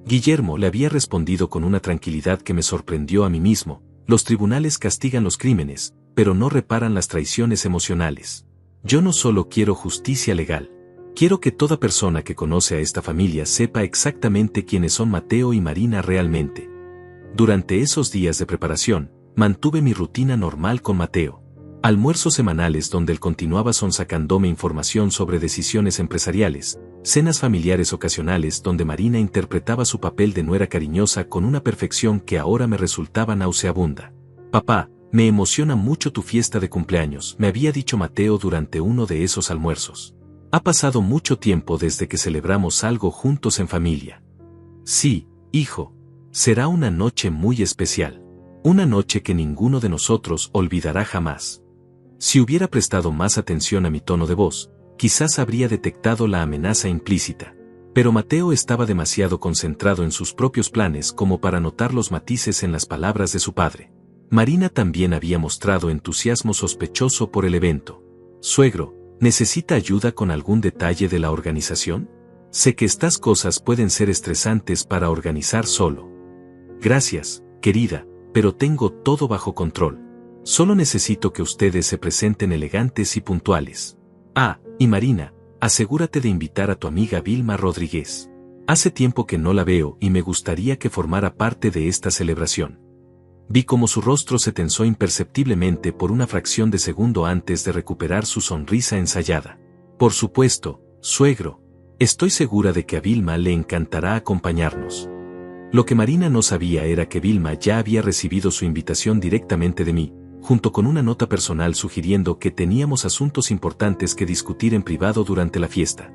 Guillermo le había respondido con una tranquilidad que me sorprendió a mí mismo: los tribunales castigan los crímenes, pero no reparan las traiciones emocionales. Yo no solo quiero justicia legal. Quiero que toda persona que conoce a esta familia sepa exactamente quiénes son Mateo y Marina realmente. Durante esos días de preparación, mantuve mi rutina normal con Mateo. Almuerzos semanales donde él continuaba sonsacándome información sobre decisiones empresariales, cenas familiares ocasionales donde Marina interpretaba su papel de nuera cariñosa con una perfección que ahora me resultaba nauseabunda. Papá, me emociona mucho tu fiesta de cumpleaños, me había dicho Mateo durante uno de esos almuerzos. Ha pasado mucho tiempo desde que celebramos algo juntos en familia. Sí, hijo. Será una noche muy especial. Una noche que ninguno de nosotros olvidará jamás. Si hubiera prestado más atención a mi tono de voz, quizás habría detectado la amenaza implícita. Pero Mateo estaba demasiado concentrado en sus propios planes como para notar los matices en las palabras de su padre. Marina también había mostrado entusiasmo sospechoso por el evento. Suegro, ¿necesita ayuda con algún detalle de la organización? Sé que estas cosas pueden ser estresantes para organizar solo. Gracias, querida, pero tengo todo bajo control. Solo necesito que ustedes se presenten elegantes y puntuales. Ah, y Marina, asegúrate de invitar a tu amiga Vilma Rodríguez. Hace tiempo que no la veo y me gustaría que formara parte de esta celebración. Vi cómo su rostro se tensó imperceptiblemente por una fracción de segundo antes de recuperar su sonrisa ensayada. Por supuesto, suegro. Estoy segura de que a Vilma le encantará acompañarnos. Lo que Marina no sabía era que Vilma ya había recibido su invitación directamente de mí, junto con una nota personal sugiriendo que teníamos asuntos importantes que discutir en privado durante la fiesta.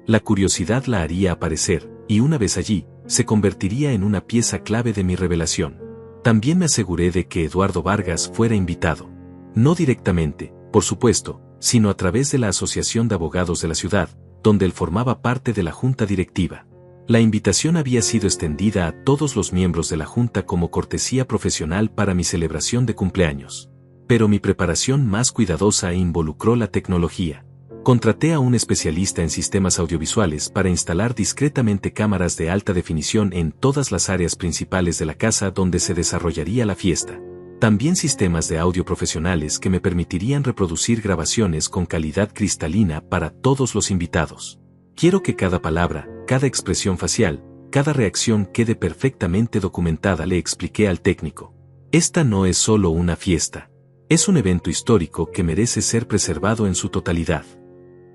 La curiosidad la haría aparecer, y una vez allí, se convertiría en una pieza clave de mi revelación. También me aseguré de que Eduardo Vargas fuera invitado. No directamente, por supuesto, sino a través de la Asociación de Abogados de la ciudad, donde él formaba parte de la junta directiva. La invitación había sido extendida a todos los miembros de la junta como cortesía profesional para mi celebración de cumpleaños. Pero mi preparación más cuidadosa involucró la tecnología. Contraté a un especialista en sistemas audiovisuales para instalar discretamente cámaras de alta definición en todas las áreas principales de la casa donde se desarrollaría la fiesta. También sistemas de audio profesionales que me permitirían reproducir grabaciones con calidad cristalina para todos los invitados. Quiero que cada palabra, cada expresión facial, cada reacción quede perfectamente documentada, le expliqué al técnico. Esta no es solo una fiesta. Es un evento histórico que merece ser preservado en su totalidad.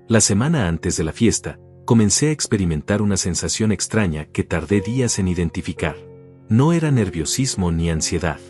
La semana antes de la fiesta, comencé a experimentar una sensación extraña que tardé días en identificar. No era nerviosismo ni ansiedad.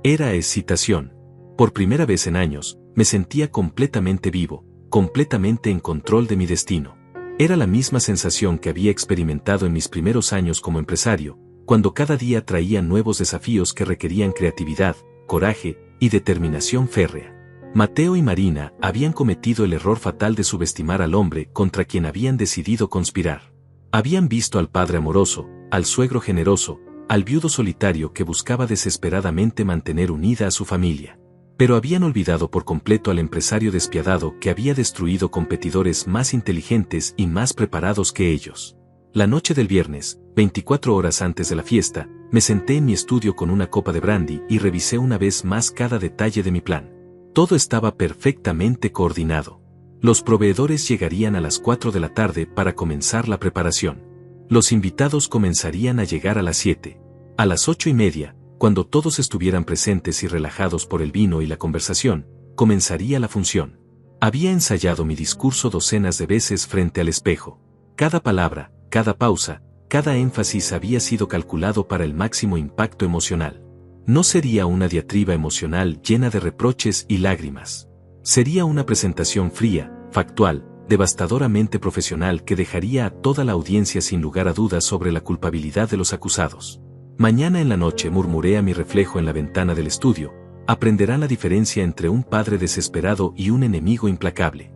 Era excitación. Por primera vez en años, me sentía completamente vivo, completamente en control de mi destino. Era la misma sensación que había experimentado en mis primeros años como empresario, cuando cada día traía nuevos desafíos que requerían creatividad, coraje y determinación férrea. Mateo y Marina habían cometido el error fatal de subestimar al hombre contra quien habían decidido conspirar. Habían visto al padre amoroso, al suegro generoso, al viudo solitario que buscaba desesperadamente mantener unida a su familia. Pero habían olvidado por completo al empresario despiadado que había destruido competidores más inteligentes y más preparados que ellos. La noche del viernes, 24 horas antes de la fiesta, me senté en mi estudio con una copa de brandy y revisé una vez más cada detalle de mi plan. Todo estaba perfectamente coordinado. Los proveedores llegarían a las 4 de la tarde para comenzar la preparación. Los invitados comenzarían a llegar a las 7. A las 8:30, cuando todos estuvieran presentes y relajados por el vino y la conversación, comenzaría la función. Había ensayado mi discurso docenas de veces frente al espejo. Cada palabra, cada pausa, cada énfasis había sido calculado para el máximo impacto emocional. No sería una diatriba emocional llena de reproches y lágrimas. Sería una presentación fría, factual, devastadoramente profesional que dejaría a toda la audiencia sin lugar a dudas sobre la culpabilidad de los acusados. Mañana en la noche, murmuré a mi reflejo en la ventana del estudio, aprenderán la diferencia entre un padre desesperado y un enemigo implacable.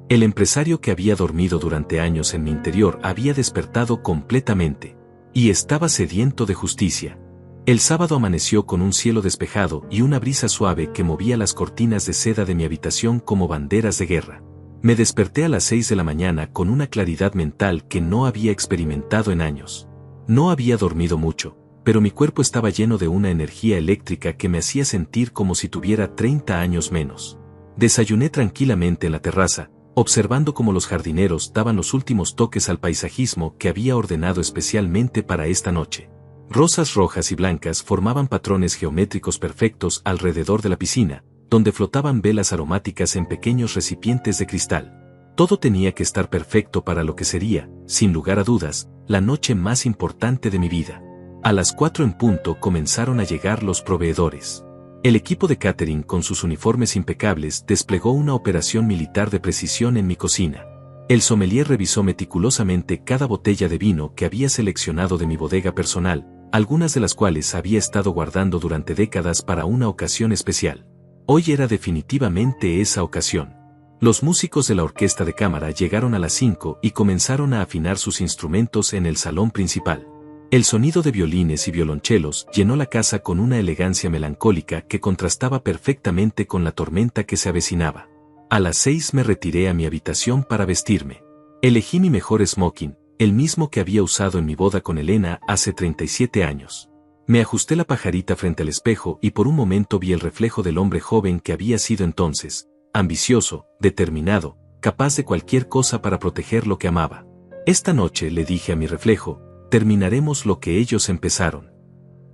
El empresario que había dormido durante años en mi interior había despertado completamente. Y estaba sediento de justicia. El sábado amaneció con un cielo despejado y una brisa suave que movía las cortinas de seda de mi habitación como banderas de guerra. Me desperté a las 6 de la mañana con una claridad mental que no había experimentado en años. No había dormido mucho, pero mi cuerpo estaba lleno de una energía eléctrica que me hacía sentir como si tuviera 30 años menos. Desayuné tranquilamente en la terraza, observando cómo los jardineros daban los últimos toques al paisajismo que había ordenado especialmente para esta noche. Rosas rojas y blancas formaban patrones geométricos perfectos alrededor de la piscina, donde flotaban velas aromáticas en pequeños recipientes de cristal. Todo tenía que estar perfecto para lo que sería, sin lugar a dudas, la noche más importante de mi vida. A las 4 en punto comenzaron a llegar los proveedores. El equipo de catering con sus uniformes impecables desplegó una operación militar de precisión en mi cocina. El sommelier revisó meticulosamente cada botella de vino que había seleccionado de mi bodega personal, algunas de las cuales había estado guardando durante décadas para una ocasión especial. Hoy era definitivamente esa ocasión. Los músicos de la orquesta de cámara llegaron a las 5 y comenzaron a afinar sus instrumentos en el salón principal. El sonido de violines y violonchelos llenó la casa con una elegancia melancólica que contrastaba perfectamente con la tormenta que se avecinaba. A las 6 me retiré a mi habitación para vestirme. Elegí mi mejor smoking, el mismo que había usado en mi boda con Elena hace 37 años. Me ajusté la pajarita frente al espejo y por un momento vi el reflejo del hombre joven que había sido entonces, ambicioso, determinado, capaz de cualquier cosa para proteger lo que amaba. Esta noche, le dije a mi reflejo, terminaremos lo que ellos empezaron.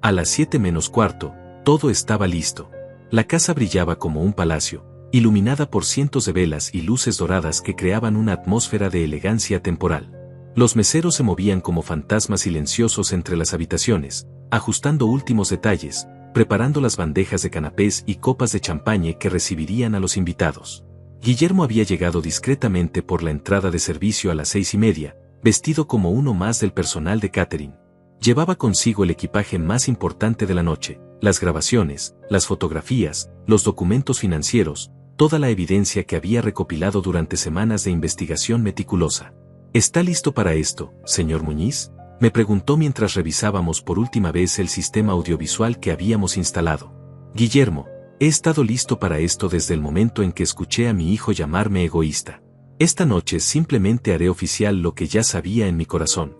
A las 7 menos cuarto, todo estaba listo. La casa brillaba como un palacio, iluminada por cientos de velas y luces doradas que creaban una atmósfera de elegancia temporal. Los meseros se movían como fantasmas silenciosos entre las habitaciones, ajustando últimos detalles, preparando las bandejas de canapés y copas de champaña que recibirían a los invitados. Guillermo había llegado discretamente por la entrada de servicio a las 6:30, vestido como uno más del personal de catering. Llevaba consigo el equipaje más importante de la noche, las grabaciones, las fotografías, los documentos financieros, toda la evidencia que había recopilado durante semanas de investigación meticulosa. ¿Está listo para esto, señor Muñiz?, me preguntó mientras revisábamos por última vez el sistema audiovisual que habíamos instalado. Guillermo, he estado listo para esto desde el momento en que escuché a mi hijo llamarme egoísta. Esta noche simplemente haré oficial lo que ya sabía en mi corazón.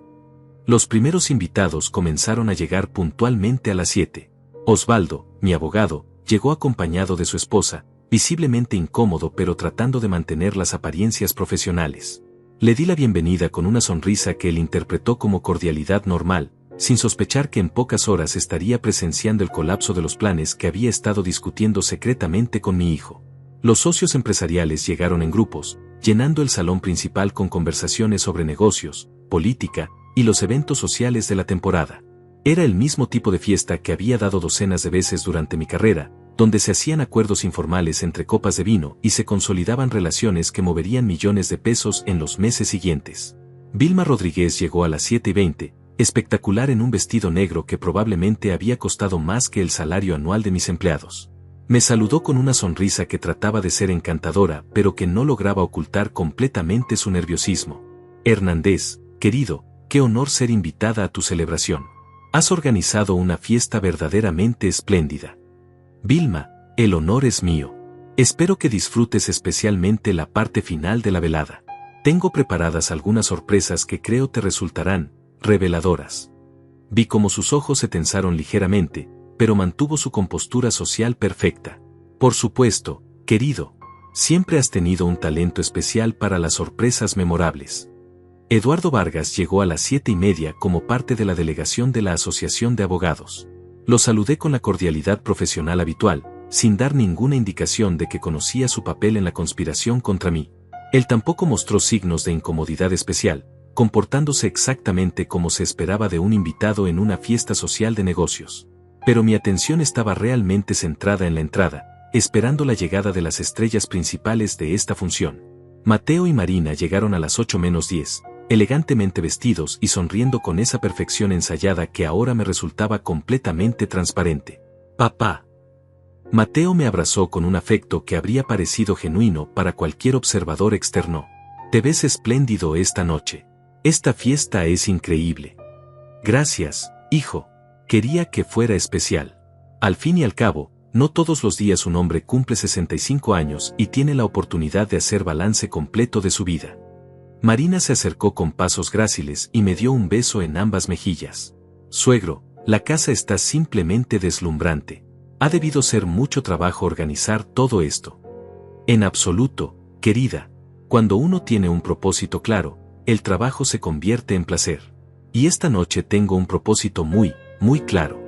Los primeros invitados comenzaron a llegar puntualmente a las 7. Osvaldo, mi abogado, llegó acompañado de su esposa, visiblemente incómodo pero tratando de mantener las apariencias profesionales. Le di la bienvenida con una sonrisa que él interpretó como cordialidad normal, sin sospechar que en pocas horas estaría presenciando el colapso de los planes que había estado discutiendo secretamente con mi hijo. Los socios empresariales llegaron en grupos, llenando el salón principal con conversaciones sobre negocios, política y los eventos sociales de la temporada. Era el mismo tipo de fiesta que había dado docenas de veces durante mi carrera, donde se hacían acuerdos informales entre copas de vino y se consolidaban relaciones que moverían millones de pesos en los meses siguientes. Vilma Rodríguez llegó a las 7:20, espectacular en un vestido negro que probablemente había costado más que el salario anual de mis empleados. Me saludó con una sonrisa que trataba de ser encantadora, pero que no lograba ocultar completamente su nerviosismo. Hernández, querido, qué honor ser invitada a tu celebración. Has organizado una fiesta verdaderamente espléndida. Vilma, el honor es mío. Espero que disfrutes especialmente la parte final de la velada. Tengo preparadas algunas sorpresas que creo te resultarán reveladoras. Vi cómo sus ojos se tensaron ligeramente, pero mantuvo su compostura social perfecta. Por supuesto, querido, siempre has tenido un talento especial para las sorpresas memorables. Eduardo Vargas llegó a las 7:30 como parte de la delegación de la Asociación de Abogados. Lo saludé con la cordialidad profesional habitual, sin dar ninguna indicación de que conocía su papel en la conspiración contra mí. Él tampoco mostró signos de incomodidad especial, comportándose exactamente como se esperaba de un invitado en una fiesta social de negocios. Pero mi atención estaba realmente centrada en la entrada, esperando la llegada de las estrellas principales de esta función. Mateo y Marina llegaron a las 8:10, elegantemente vestidos y sonriendo con esa perfección ensayada que ahora me resultaba completamente transparente. «Papá». Mateo me abrazó con un afecto que habría parecido genuino para cualquier observador externo. «Te ves espléndido esta noche. Esta fiesta es increíble». «Gracias, hijo. Quería que fuera especial. Al fin y al cabo, no todos los días un hombre cumple 65 años y tiene la oportunidad de hacer balance completo de su vida». Marina se acercó con pasos gráciles y me dio un beso en ambas mejillas. «Suegro, la casa está simplemente deslumbrante. Ha debido ser mucho trabajo organizar todo esto». «En absoluto, querida. Cuando uno tiene un propósito claro, el trabajo se convierte en placer. Y esta noche tengo un propósito muy claro».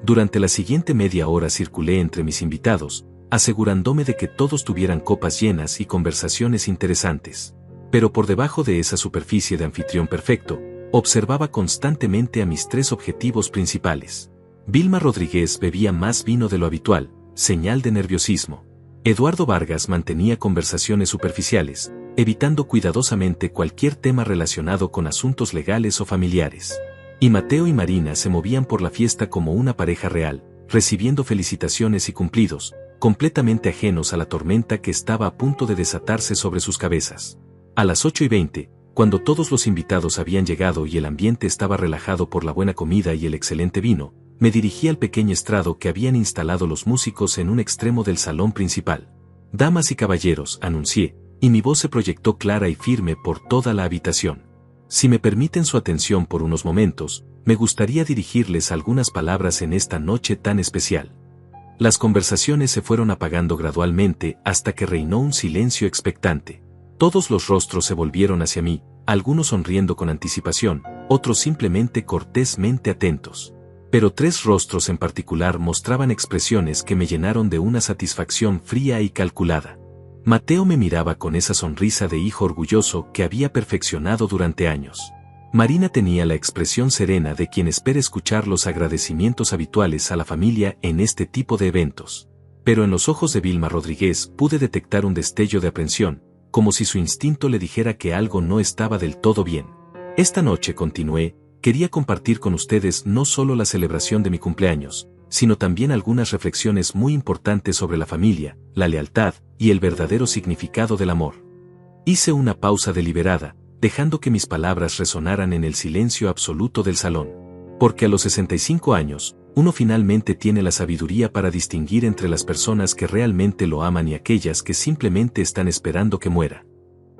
Durante la siguiente media hora circulé entre mis invitados, asegurándome de que todos tuvieran copas llenas y conversaciones interesantes. Pero por debajo de esa superficie de anfitrión perfecto, observaba constantemente a mis tres objetivos principales. Vilma Rodríguez bebía más vino de lo habitual, señal de nerviosismo. Eduardo Vargas mantenía conversaciones superficiales, evitando cuidadosamente cualquier tema relacionado con asuntos legales o familiares. Y Mateo y Marina se movían por la fiesta como una pareja real, recibiendo felicitaciones y cumplidos, completamente ajenos a la tormenta que estaba a punto de desatarse sobre sus cabezas. A las 8:20, cuando todos los invitados habían llegado y el ambiente estaba relajado por la buena comida y el excelente vino, me dirigí al pequeño estrado que habían instalado los músicos en un extremo del salón principal. «Damas y caballeros», anuncié, y mi voz se proyectó clara y firme por toda la habitación. «Si me permiten su atención por unos momentos, me gustaría dirigirles algunas palabras en esta noche tan especial». Las conversaciones se fueron apagando gradualmente hasta que reinó un silencio expectante. Todos los rostros se volvieron hacia mí, algunos sonriendo con anticipación, otros simplemente cortésmente atentos. Pero tres rostros en particular mostraban expresiones que me llenaron de una satisfacción fría y calculada. Mateo me miraba con esa sonrisa de hijo orgulloso que había perfeccionado durante años. Marina tenía la expresión serena de quien espera escuchar los agradecimientos habituales a la familia en este tipo de eventos. Pero en los ojos de Vilma Rodríguez pude detectar un destello de aprensión, como si su instinto le dijera que algo no estaba del todo bien. «Esta noche», continué, «quería compartir con ustedes no solo la celebración de mi cumpleaños, sino también algunas reflexiones muy importantes sobre la familia, la lealtad y el verdadero significado del amor». Hice una pausa deliberada, dejando que mis palabras resonaran en el silencio absoluto del salón. Porque a los 65 años, uno finalmente tiene la sabiduría para distinguir entre las personas que realmente lo aman y aquellas que simplemente están esperando que muera.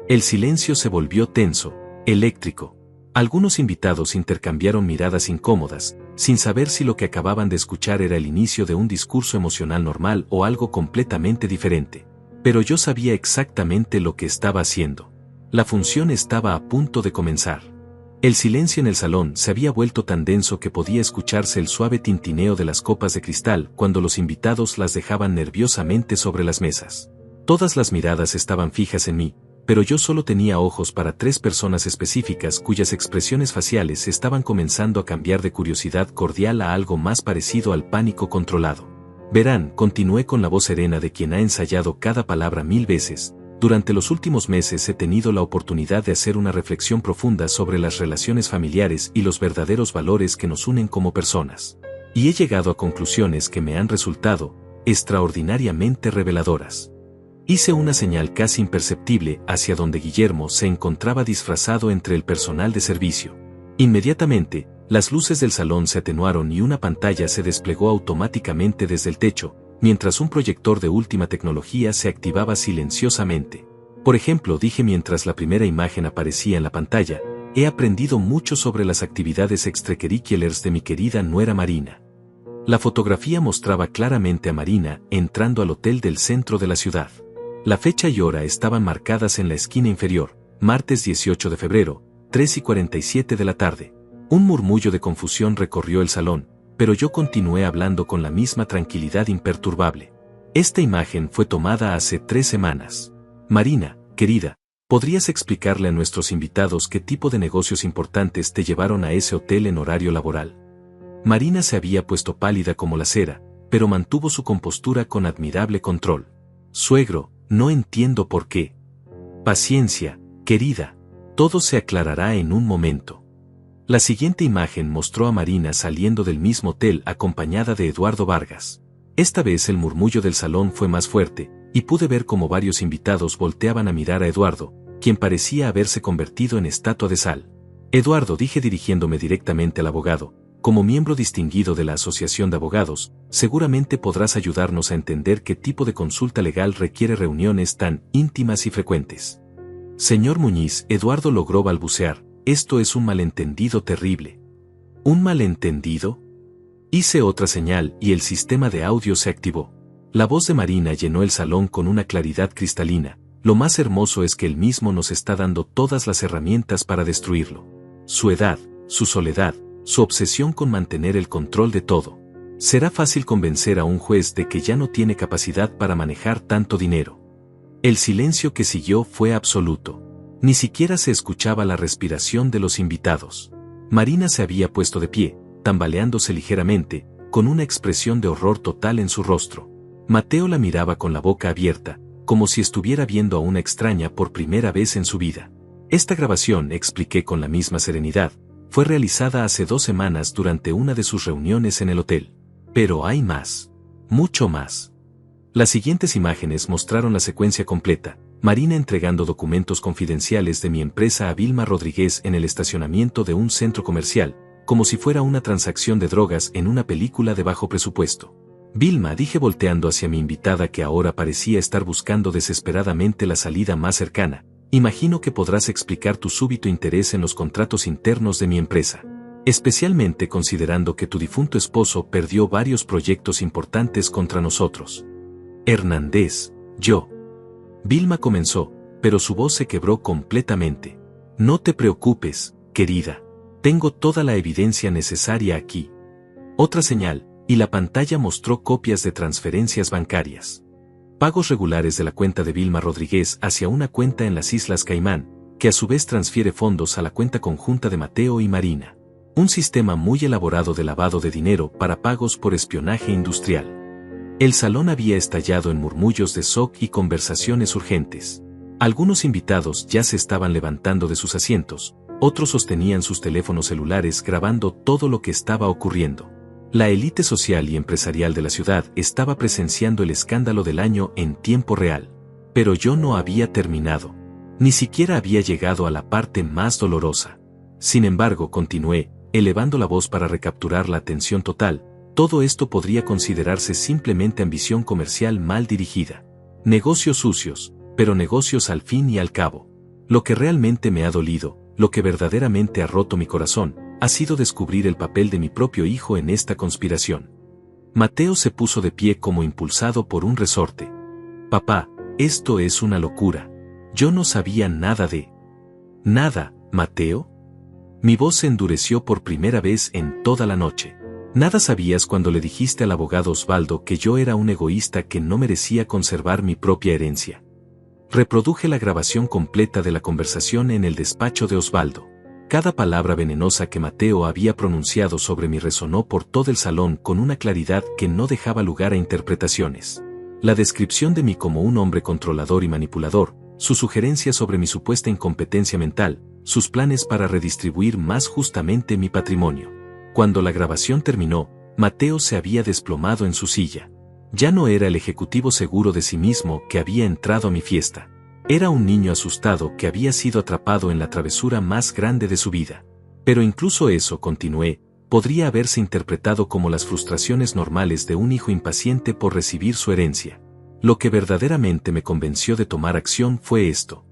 El silencio se volvió tenso, eléctrico. Algunos invitados intercambiaron miradas incómodas, sin saber si lo que acababan de escuchar era el inicio de un discurso emocional normal o algo completamente diferente. Pero yo sabía exactamente lo que estaba haciendo. La función estaba a punto de comenzar. El silencio en el salón se había vuelto tan denso que podía escucharse el suave tintineo de las copas de cristal cuando los invitados las dejaban nerviosamente sobre las mesas. Todas las miradas estaban fijas en mí, pero yo solo tenía ojos para tres personas específicas cuyas expresiones faciales estaban comenzando a cambiar de curiosidad cordial a algo más parecido al pánico controlado. «Verán», continué con la voz serena de quien ha ensayado cada palabra 1000 veces, «durante los últimos meses he tenido la oportunidad de hacer una reflexión profunda sobre las relaciones familiares y los verdaderos valores que nos unen como personas. Y he llegado a conclusiones que me han resultado extraordinariamente reveladoras». Hice una señal casi imperceptible hacia donde Guillermo se encontraba disfrazado entre el personal de servicio. Inmediatamente, las luces del salón se atenuaron y una pantalla se desplegó automáticamente desde el techo, mientras un proyector de última tecnología se activaba silenciosamente. «Por ejemplo», dije mientras la primera imagen aparecía en la pantalla, «he aprendido mucho sobre las actividades extracurriculares de mi querida nuera Marina». La fotografía mostraba claramente a Marina entrando al hotel del centro de la ciudad. La fecha y hora estaban marcadas en la esquina inferior, martes 18 de febrero, 3:47 de la tarde. Un murmullo de confusión recorrió el salón, pero yo continué hablando con la misma tranquilidad imperturbable. Esta imagen fue tomada hace 3 semanas. Marina, querida, ¿podrías explicarle a nuestros invitados qué tipo de negocios importantes te llevaron a ese hotel en horario laboral? Marina se había puesto pálida como la cera, pero mantuvo su compostura con admirable control. Suegro, no entiendo por qué. Paciencia, querida. Todo se aclarará en un momento. La siguiente imagen mostró a Marina saliendo del mismo hotel acompañada de Eduardo Vargas. Esta vez el murmullo del salón fue más fuerte, y pude ver cómo varios invitados volteaban a mirar a Eduardo, quien parecía haberse convertido en estatua de sal. Eduardo, dije dirigiéndome directamente al abogado, como miembro distinguido de la Asociación de Abogados, seguramente podrás ayudarnos a entender qué tipo de consulta legal requiere reuniones tan íntimas y frecuentes. Señor Muñiz, Eduardo logró balbucear, esto es un malentendido terrible. ¿Un malentendido? Hice otra señal y el sistema de audio se activó. La voz de Marina llenó el salón con una claridad cristalina. Lo más hermoso es que él mismo nos está dando todas las herramientas para destruirlo. Su edad, su soledad, su obsesión con mantener el control de todo. Será fácil convencer a un juez de que ya no tiene capacidad para manejar tanto dinero. El silencio que siguió fue absoluto. Ni siquiera se escuchaba la respiración de los invitados. Marina se había puesto de pie, tambaleándose ligeramente, con una expresión de horror total en su rostro. Mateo la miraba con la boca abierta, como si estuviera viendo a una extraña por primera vez en su vida. Esta grabación, expliqué con la misma serenidad, fue realizada hace 2 semanas durante una de sus reuniones en el hotel. Pero hay más. Mucho más. Las siguientes imágenes mostraron la secuencia completa, Marina entregando documentos confidenciales de mi empresa a Vilma Rodríguez en el estacionamiento de un centro comercial, como si fuera una transacción de drogas en una película de bajo presupuesto. Vilma, dije volteando hacia mi invitada que ahora parecía estar buscando desesperadamente la salida más cercana, imagino que podrás explicar tu súbito interés en los contratos internos de mi empresa. Especialmente considerando que tu difunto esposo perdió varios proyectos importantes contra nosotros. Hernández, yo. Vilma comenzó, pero su voz se quebró completamente. No te preocupes, querida. Tengo toda la evidencia necesaria aquí. Otra señal, y la pantalla mostró copias de transferencias bancarias. Pagos regulares de la cuenta de Vilma Rodríguez hacia una cuenta en las Islas Caimán, que a su vez transfiere fondos a la cuenta conjunta de Mateo y Marina. Un sistema muy elaborado de lavado de dinero para pagos por espionaje industrial. El salón había estallado en murmullos de shock y conversaciones urgentes. Algunos invitados ya se estaban levantando de sus asientos, otros sostenían sus teléfonos celulares grabando todo lo que estaba ocurriendo. La élite social y empresarial de la ciudad estaba presenciando el escándalo del año en tiempo real. Pero yo no había terminado. Ni siquiera había llegado a la parte más dolorosa. Sin embargo, continué, elevando la voz para recapturar la atención total. Todo esto podría considerarse simplemente ambición comercial mal dirigida. Negocios sucios, pero negocios al fin y al cabo. Lo que realmente me ha dolido, lo que verdaderamente ha roto mi corazón, ha sido descubrir el papel de mi propio hijo en esta conspiración. Mateo se puso de pie como impulsado por un resorte. Papá, esto es una locura. Yo no sabía nada de... Nada, Mateo. Mi voz se endureció por primera vez en toda la noche. Nada sabías cuando le dijiste al abogado Osvaldo que yo era un egoísta que no merecía conservar mi propia herencia. Reproduje la grabación completa de la conversación en el despacho de Osvaldo. Cada palabra venenosa que Mateo había pronunciado sobre mí resonó por todo el salón con una claridad que no dejaba lugar a interpretaciones. La descripción de mí como un hombre controlador y manipulador, sus sugerencias sobre mi supuesta incompetencia mental, sus planes para redistribuir más justamente mi patrimonio. Cuando la grabación terminó, Mateo se había desplomado en su silla. Ya no era el ejecutivo seguro de sí mismo que había entrado a mi fiesta. Era un niño asustado que había sido atrapado en la travesura más grande de su vida. Pero incluso eso, continué, podría haberse interpretado como las frustraciones normales de un hijo impaciente por recibir su herencia. Lo que verdaderamente me convenció de tomar acción fue esto.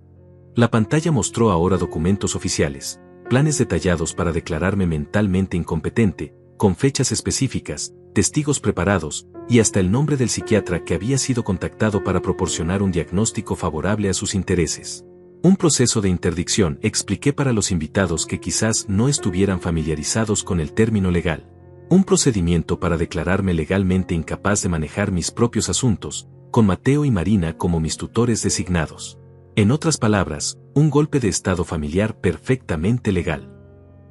La pantalla mostró ahora documentos oficiales, planes detallados para declararme mentalmente incompetente, con fechas específicas, testigos preparados, y hasta el nombre del psiquiatra que había sido contactado para proporcionar un diagnóstico favorable a sus intereses. Un proceso de interdicción, expliqué para los invitados que quizás no estuvieran familiarizados con el término legal. Un procedimiento para declararme legalmente incapaz de manejar mis propios asuntos, con Mateo y Marina como mis tutores designados. En otras palabras, un golpe de estado familiar perfectamente legal.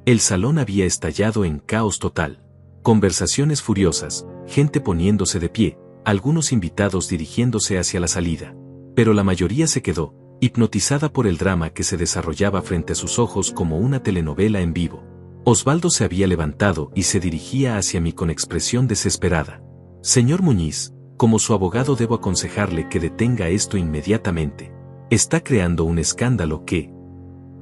El salón había estallado en caos total. Conversaciones furiosas, gente poniéndose de pie, algunos invitados dirigiéndose hacia la salida. Pero la mayoría se quedó, hipnotizada por el drama que se desarrollaba frente a sus ojos como una telenovela en vivo. Osvaldo se había levantado y se dirigía hacia mí con expresión desesperada. Señor Muñiz, como su abogado debo aconsejarle que detenga esto inmediatamente. Está creando un escándalo que...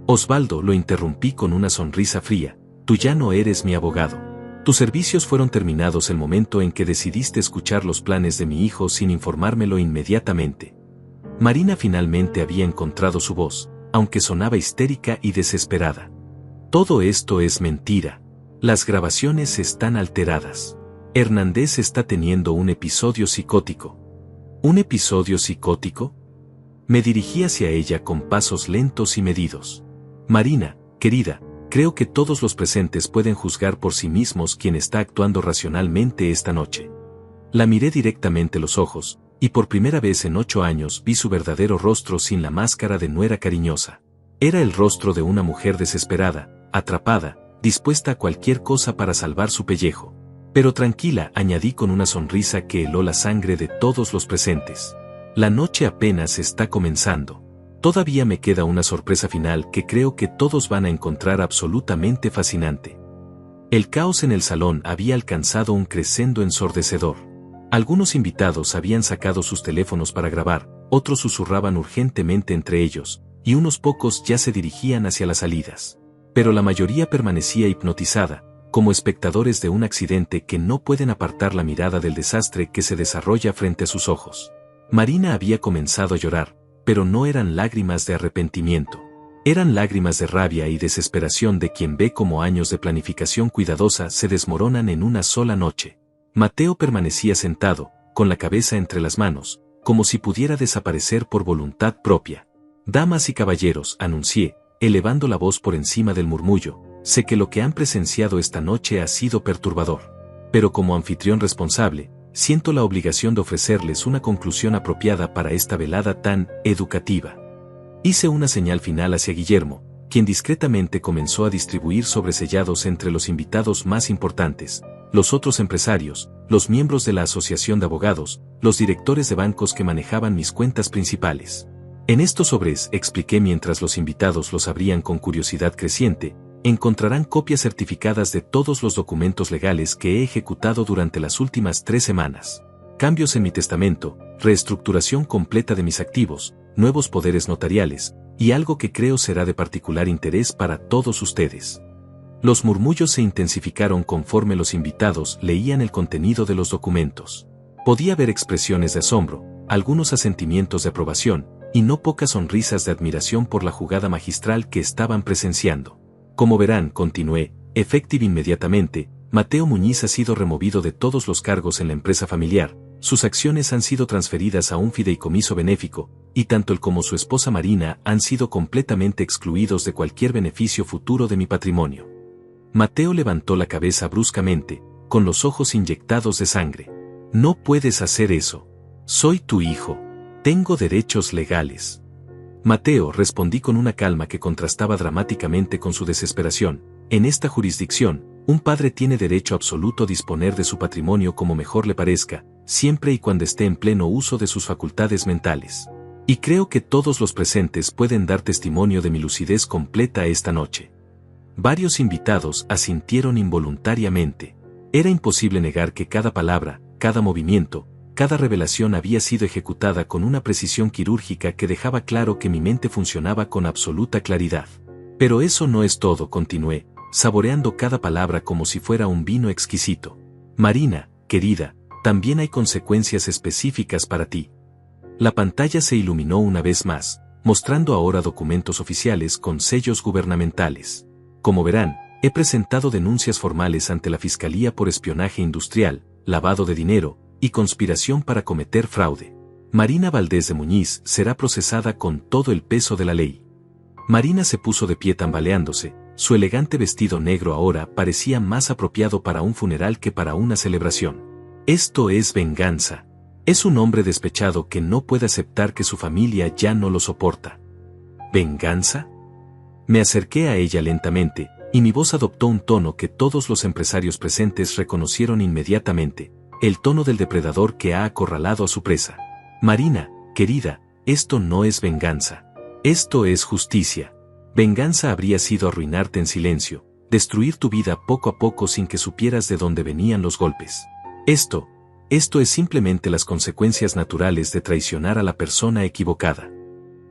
Osvaldo, lo interrumpí con una sonrisa fría. Tú ya no eres mi abogado. Tus servicios fueron terminados el momento en que decidiste escuchar los planes de mi hijo sin informármelo inmediatamente. Marina finalmente había encontrado su voz, aunque sonaba histérica y desesperada. Todo esto es mentira. Las grabaciones están alteradas. Hernández está teniendo un episodio psicótico. ¿Un episodio psicótico? Me dirigí hacia ella con pasos lentos y medidos. Marina, querida, creo que todos los presentes pueden juzgar por sí mismos quién está actuando racionalmente esta noche. La miré directamente los ojos, y por primera vez en 8 años vi su verdadero rostro sin la máscara de nuera cariñosa. Era el rostro de una mujer desesperada, atrapada, dispuesta a cualquier cosa para salvar su pellejo. Pero tranquila, añadí con una sonrisa que heló la sangre de todos los presentes. La noche apenas está comenzando. Todavía me queda una sorpresa final que creo que todos van a encontrar absolutamente fascinante. El caos en el salón había alcanzado un crescendo ensordecedor. Algunos invitados habían sacado sus teléfonos para grabar, otros susurraban urgentemente entre ellos, y unos pocos ya se dirigían hacia las salidas. Pero la mayoría permanecía hipnotizada, como espectadores de un accidente que no pueden apartar la mirada del desastre que se desarrolla frente a sus ojos. Marina había comenzado a llorar, pero no eran lágrimas de arrepentimiento. Eran lágrimas de rabia y desesperación de quien ve cómo años de planificación cuidadosa se desmoronan en una sola noche. Mateo permanecía sentado, con la cabeza entre las manos, como si pudiera desaparecer por voluntad propia. Damas y caballeros, anuncié, elevando la voz por encima del murmullo, sé que lo que han presenciado esta noche ha sido perturbador. Pero como anfitrión responsable, siento la obligación de ofrecerles una conclusión apropiada para esta velada tan educativa. Hice una señal final hacia Guillermo, quien discretamente comenzó a distribuir sobresellados entre los invitados más importantes, los otros empresarios, los miembros de la asociación de abogados, los directores de bancos que manejaban mis cuentas principales. En estos sobres, expliqué mientras los invitados los abrían con curiosidad creciente, encontrarán copias certificadas de todos los documentos legales que he ejecutado durante las últimas 3 semanas. Cambios en mi testamento, reestructuración completa de mis activos, nuevos poderes notariales, y algo que creo será de particular interés para todos ustedes. Los murmullos se intensificaron conforme los invitados leían el contenido de los documentos. Podía ver expresiones de asombro, algunos asentimientos de aprobación, y no pocas sonrisas de admiración por la jugada magistral que estaban presenciando. Como verán, continué, efectivo inmediatamente, Mateo Muñiz ha sido removido de todos los cargos en la empresa familiar, sus acciones han sido transferidas a un fideicomiso benéfico, y tanto él como su esposa Marina han sido completamente excluidos de cualquier beneficio futuro de mi patrimonio. Mateo levantó la cabeza bruscamente, con los ojos inyectados de sangre. No puedes hacer eso. Soy tu hijo. Tengo derechos legales. Mateo, respondí con una calma que contrastaba dramáticamente con su desesperación. En esta jurisdicción, un padre tiene derecho absoluto a disponer de su patrimonio como mejor le parezca, siempre y cuando esté en pleno uso de sus facultades mentales. Y creo que todos los presentes pueden dar testimonio de mi lucidez completa esta noche. Varios invitados asintieron involuntariamente. Era imposible negar que cada palabra, cada movimiento, cada revelación había sido ejecutada con una precisión quirúrgica que dejaba claro que mi mente funcionaba con absoluta claridad. Pero eso no es todo, continué, saboreando cada palabra como si fuera un vino exquisito. Marina, querida, también hay consecuencias específicas para ti. La pantalla se iluminó una vez más, mostrando ahora documentos oficiales con sellos gubernamentales. Como verán, he presentado denuncias formales ante la Fiscalía por espionaje industrial, lavado de dinero, y conspiración para cometer fraude. Marina Valdés de Muñiz será procesada con todo el peso de la ley. Marina se puso de pie tambaleándose, Su elegante vestido negro ahora parecía más apropiado para un funeral que para una celebración. Esto es venganza. Es un hombre despechado que no puede aceptar que su familia ya no lo soporta. ¿Venganza? Me acerqué a ella lentamente, y mi voz adoptó un tono que todos los empresarios presentes reconocieron inmediatamente, el tono del depredador que ha acorralado a su presa. Marina, querida, esto no es venganza. Esto es justicia. Venganza habría sido arruinarte en silencio, destruir tu vida poco a poco sin que supieras de dónde venían los golpes. Esto es simplemente las consecuencias naturales de traicionar a la persona equivocada.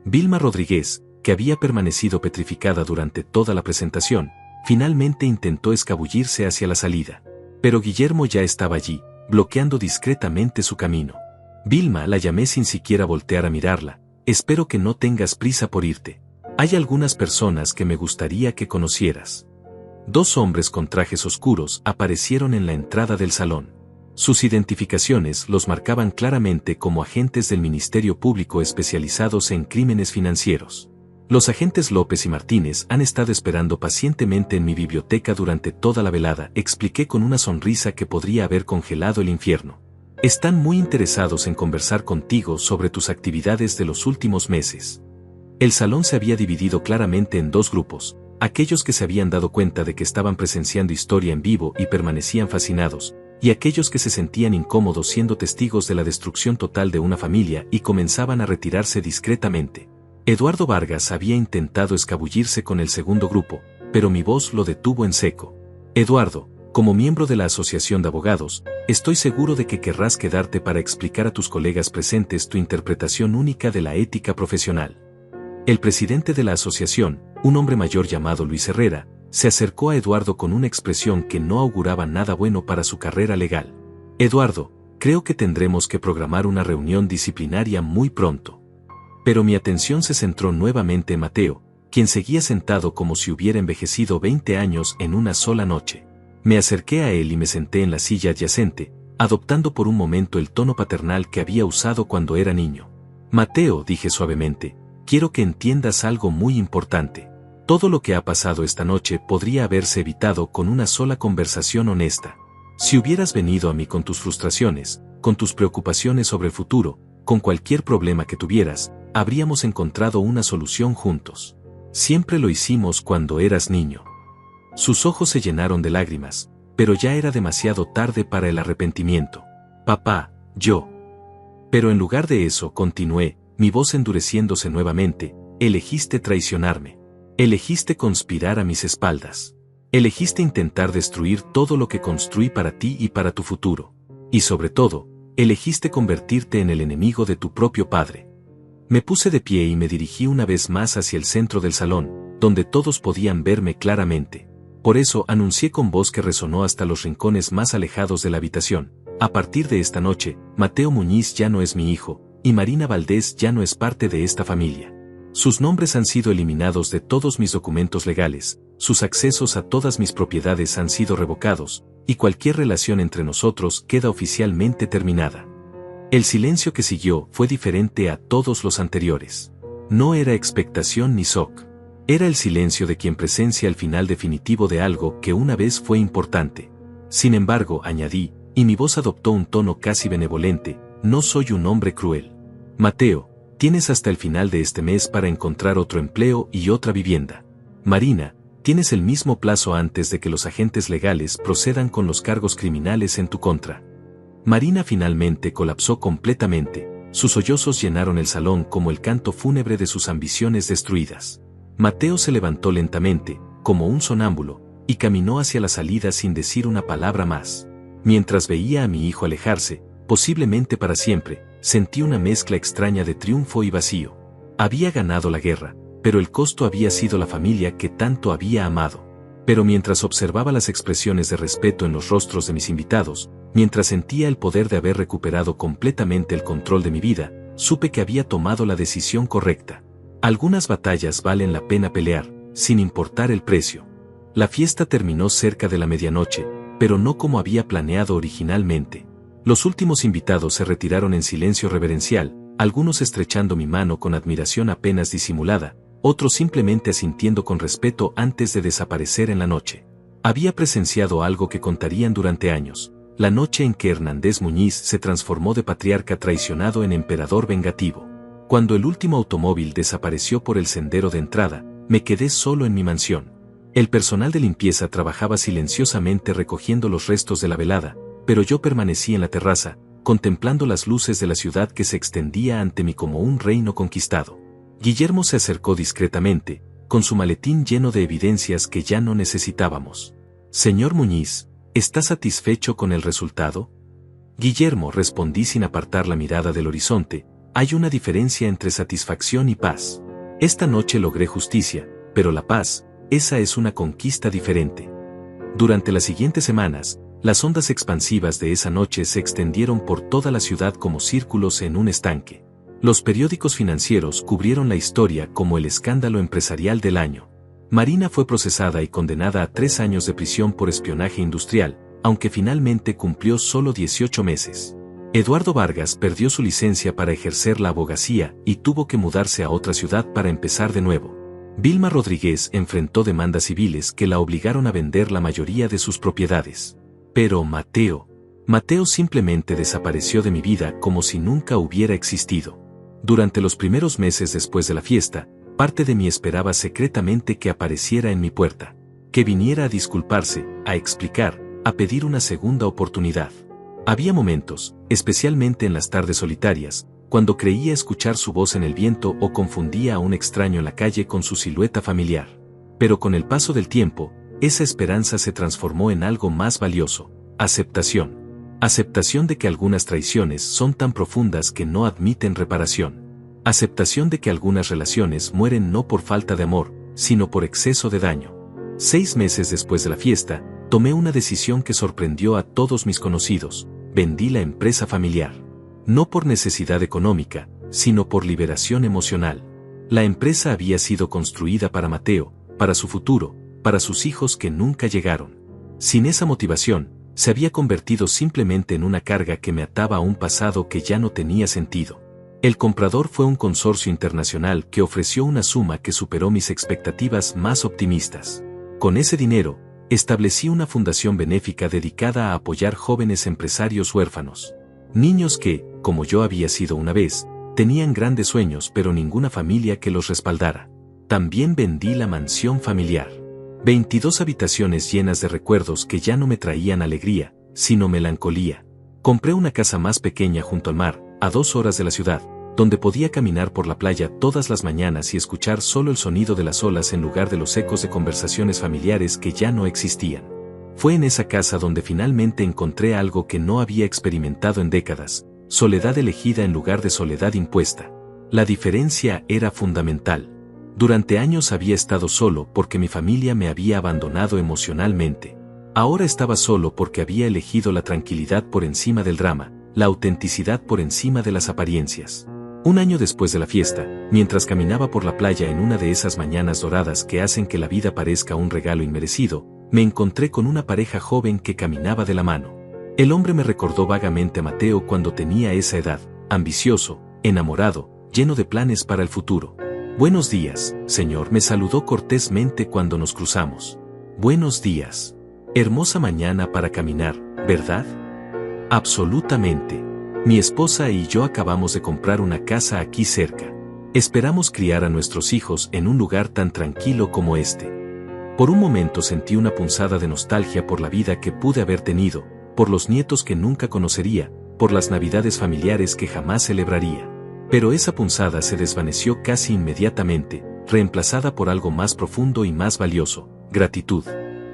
Vilma Rodríguez, que había permanecido petrificada durante toda la presentación, finalmente intentó escabullirse hacia la salida. Pero Guillermo ya estaba allí, bloqueando discretamente su camino. Vilma, la llamé sin siquiera voltear a mirarla. Espero que no tengas prisa por irte. Hay algunas personas que me gustaría que conocieras. Dos hombres con trajes oscuros aparecieron en la entrada del salón. Sus identificaciones los marcaban claramente como agentes del Ministerio Público especializados en crímenes financieros. Los agentes López y Martínez han estado esperando pacientemente en mi biblioteca durante toda la velada, expliqué con una sonrisa que podría haber congelado el infierno. Están muy interesados en conversar contigo sobre tus actividades de los últimos meses. El salón se había dividido claramente en dos grupos, aquellos que se habían dado cuenta de que estaban presenciando historia en vivo y permanecían fascinados, y aquellos que se sentían incómodos siendo testigos de la destrucción total de una familia y comenzaban a retirarse discretamente. Eduardo Vargas había intentado escabullirse con el segundo grupo, pero mi voz lo detuvo en seco. Eduardo, como miembro de la Asociación de Abogados, estoy seguro de que querrás quedarte para explicar a tus colegas presentes tu interpretación única de la ética profesional. El presidente de la asociación, un hombre mayor llamado Luis Herrera, se acercó a Eduardo con una expresión que no auguraba nada bueno para su carrera legal. Eduardo, creo que tendremos que programar una reunión disciplinaria muy pronto. Pero mi atención se centró nuevamente en Mateo, quien seguía sentado como si hubiera envejecido 20 años en una sola noche. Me acerqué a él y me senté en la silla adyacente, adoptando por un momento el tono paternal que había usado cuando era niño. Mateo, dije suavemente, quiero que entiendas algo muy importante. Todo lo que ha pasado esta noche podría haberse evitado con una sola conversación honesta. Si hubieras venido a mí con tus frustraciones, con tus preocupaciones sobre el futuro, con cualquier problema que tuvieras, habríamos encontrado una solución juntos. Siempre lo hicimos cuando eras niño. Sus ojos se llenaron de lágrimas, pero ya era demasiado tarde para el arrepentimiento. Papá, yo. Pero en lugar de eso, continué, mi voz endureciéndose nuevamente, elegiste traicionarme. Elegiste conspirar a mis espaldas. Elegiste intentar destruir todo lo que construí para ti y para tu futuro. Y sobre todo, elegiste convertirte en el enemigo de tu propio padre. Me puse de pie y me dirigí una vez más hacia el centro del salón, donde todos podían verme claramente. Por eso anuncié con voz que resonó hasta los rincones más alejados de la habitación. A partir de esta noche, Mateo Muñiz ya no es mi hijo, y Marina Valdés ya no es parte de esta familia. Sus nombres han sido eliminados de todos mis documentos legales, sus accesos a todas mis propiedades han sido revocados, y cualquier relación entre nosotros queda oficialmente terminada. El silencio que siguió fue diferente a todos los anteriores. No era expectación ni shock. Era el silencio de quien presencia el final definitivo de algo que una vez fue importante. Sin embargo, añadí, y mi voz adoptó un tono casi benevolente, no soy un hombre cruel. Mateo, tienes hasta el final de este mes para encontrar otro empleo y otra vivienda. Marina, tienes el mismo plazo antes de que los agentes legales procedan con los cargos criminales en tu contra. Marina finalmente colapsó completamente, sus sollozos llenaron el salón como el canto fúnebre de sus ambiciones destruidas. Mateo se levantó lentamente, como un sonámbulo, y caminó hacia la salida sin decir una palabra más. Mientras veía a mi hijo alejarse, posiblemente para siempre, sentí una mezcla extraña de triunfo y vacío. Había ganado la guerra, pero el costo había sido la familia que tanto había amado. Pero mientras observaba las expresiones de respeto en los rostros de mis invitados, mientras sentía el poder de haber recuperado completamente el control de mi vida, supe que había tomado la decisión correcta. Algunas batallas valen la pena pelear, sin importar el precio. La fiesta terminó cerca de la medianoche, pero no como había planeado originalmente. Los últimos invitados se retiraron en silencio reverencial, algunos estrechando mi mano con admiración apenas disimulada, otro simplemente asintiendo con respeto antes de desaparecer en la noche. Había presenciado algo que contarían durante años, la noche en que Hernández Muñiz se transformó de patriarca traicionado en emperador vengativo. Cuando el último automóvil desapareció por el sendero de entrada, me quedé solo en mi mansión. El personal de limpieza trabajaba silenciosamente recogiendo los restos de la velada, pero yo permanecí en la terraza, contemplando las luces de la ciudad que se extendía ante mí como un reino conquistado. Guillermo se acercó discretamente, con su maletín lleno de evidencias que ya no necesitábamos. Señor Muñiz, ¿está satisfecho con el resultado? Guillermo, respondí sin apartar la mirada del horizonte, hay una diferencia entre satisfacción y paz. Esta noche logré justicia, pero la paz, esa es una conquista diferente. Durante las siguientes semanas, las ondas expansivas de esa noche se extendieron por toda la ciudad como círculos en un estanque. Los periódicos financieros cubrieron la historia como el escándalo empresarial del año. Marina fue procesada y condenada a 3 años de prisión por espionaje industrial, aunque finalmente cumplió solo 18 meses. Eduardo Vargas perdió su licencia para ejercer la abogacía y tuvo que mudarse a otra ciudad para empezar de nuevo. Vilma Rodríguez enfrentó demandas civiles que la obligaron a vender la mayoría de sus propiedades. Pero Mateo simplemente desapareció de mi vida como si nunca hubiera existido. Durante los primeros meses después de la fiesta, parte de mí esperaba secretamente que apareciera en mi puerta, que viniera a disculparse, a explicar, a pedir una segunda oportunidad. Había momentos, especialmente en las tardes solitarias, cuando creía escuchar su voz en el viento o confundía a un extraño en la calle con su silueta familiar. Pero con el paso del tiempo, esa esperanza se transformó en algo más valioso: aceptación. Aceptación de que algunas traiciones son tan profundas que no admiten reparación. Aceptación de que algunas relaciones mueren no por falta de amor, sino por exceso de daño. 6 meses después de la fiesta, tomé una decisión que sorprendió a todos mis conocidos: vendí la empresa familiar. No por necesidad económica, sino por liberación emocional. La empresa había sido construida para Mateo, para su futuro, para sus hijos que nunca llegaron. Sin esa motivación, se había convertido simplemente en una carga que me ataba a un pasado que ya no tenía sentido. El comprador fue un consorcio internacional que ofreció una suma que superó mis expectativas más optimistas. Con ese dinero, establecí una fundación benéfica dedicada a apoyar jóvenes empresarios huérfanos. Niños que, como yo había sido una vez, tenían grandes sueños pero ninguna familia que los respaldara. También vendí la mansión familiar. 22 habitaciones llenas de recuerdos que ya no me traían alegría, sino melancolía. Compré una casa más pequeña junto al mar, a 2 horas de la ciudad, donde podía caminar por la playa todas las mañanas y escuchar solo el sonido de las olas en lugar de los ecos de conversaciones familiares que ya no existían. Fue en esa casa donde finalmente encontré algo que no había experimentado en décadas: soledad elegida en lugar de soledad impuesta. La diferencia era fundamental. Durante años había estado solo porque mi familia me había abandonado emocionalmente. Ahora estaba solo porque había elegido la tranquilidad por encima del drama, la autenticidad por encima de las apariencias. Un año después de la fiesta, mientras caminaba por la playa en una de esas mañanas doradas que hacen que la vida parezca un regalo inmerecido, me encontré con una pareja joven que caminaba de la mano. El hombre me recordó vagamente a Mateo cuando tenía esa edad, ambicioso, enamorado, lleno de planes para el futuro. «Buenos días, señor», me saludó cortésmente cuando nos cruzamos. «Buenos días. Hermosa mañana para caminar, ¿verdad?» «Absolutamente. Mi esposa y yo acabamos de comprar una casa aquí cerca. Esperamos criar a nuestros hijos en un lugar tan tranquilo como este». Por un momento sentí una punzada de nostalgia por la vida que pude haber tenido, por los nietos que nunca conocería, por las navidades familiares que jamás celebraría. Pero esa punzada se desvaneció casi inmediatamente, reemplazada por algo más profundo y más valioso: gratitud.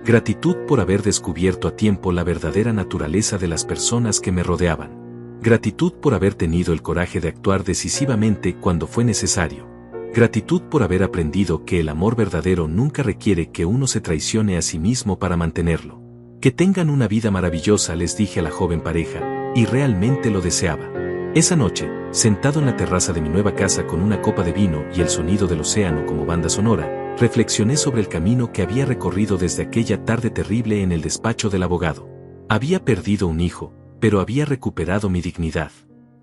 Gratitud por haber descubierto a tiempo la verdadera naturaleza de las personas que me rodeaban. Gratitud por haber tenido el coraje de actuar decisivamente cuando fue necesario. Gratitud por haber aprendido que el amor verdadero nunca requiere que uno se traicione a sí mismo para mantenerlo. «Que tengan una vida maravillosa», les dije a la joven pareja, y realmente lo deseaba. Esa noche, sentado en la terraza de mi nueva casa con una copa de vino y el sonido del océano como banda sonora, reflexioné sobre el camino que había recorrido desde aquella tarde terrible en el despacho del abogado. Había perdido un hijo, pero había recuperado mi dignidad.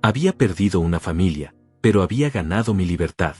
Había perdido una familia, pero había ganado mi libertad.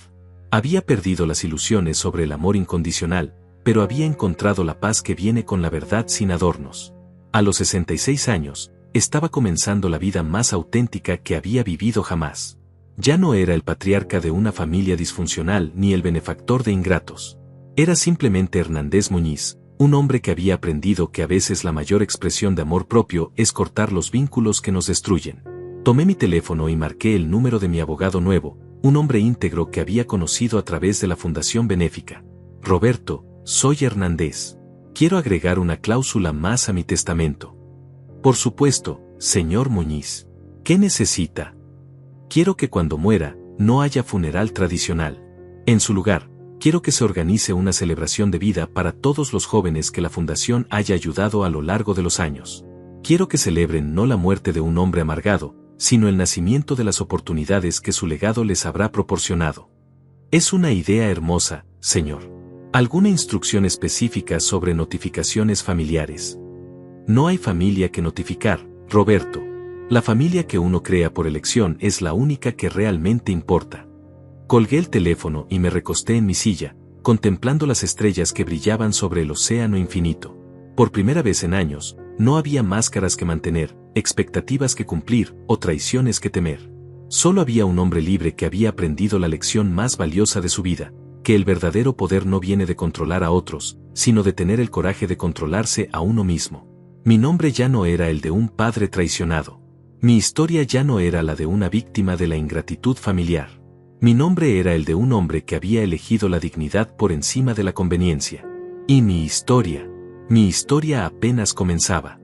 Había perdido las ilusiones sobre el amor incondicional, pero había encontrado la paz que viene con la verdad sin adornos. A los 66 años, estaba comenzando la vida más auténtica que había vivido jamás. Ya no era el patriarca de una familia disfuncional ni el benefactor de ingratos. Era simplemente Hernández Muñiz, un hombre que había aprendido que a veces la mayor expresión de amor propio es cortar los vínculos que nos destruyen. Tomé mi teléfono y marqué el número de mi abogado nuevo, un hombre íntegro que había conocido a través de la Fundación Benéfica. Roberto, soy Hernández. Quiero agregar una cláusula más a mi testamento. Por supuesto, señor Muñiz. ¿Qué necesita? Quiero que cuando muera, no haya funeral tradicional. En su lugar, quiero que se organice una celebración de vida para todos los jóvenes que la Fundación haya ayudado a lo largo de los años. Quiero que celebren no la muerte de un hombre amargado, sino el nacimiento de las oportunidades que su legado les habrá proporcionado. Es una idea hermosa, señor. ¿Alguna instrucción específica sobre notificaciones familiares? No hay familia que notificar, Roberto. La familia que uno crea por elección es la única que realmente importa. Colgué el teléfono y me recosté en mi silla, contemplando las estrellas que brillaban sobre el océano infinito. Por primera vez en años, no había máscaras que mantener, expectativas que cumplir o traiciones que temer. Solo había un hombre libre que había aprendido la lección más valiosa de su vida, que el verdadero poder no viene de controlar a otros, sino de tener el coraje de controlarse a uno mismo. Mi nombre ya no era el de un padre traicionado. Mi historia ya no era la de una víctima de la ingratitud familiar. Mi nombre era el de un hombre que había elegido la dignidad por encima de la conveniencia. Y mi historia apenas comenzaba.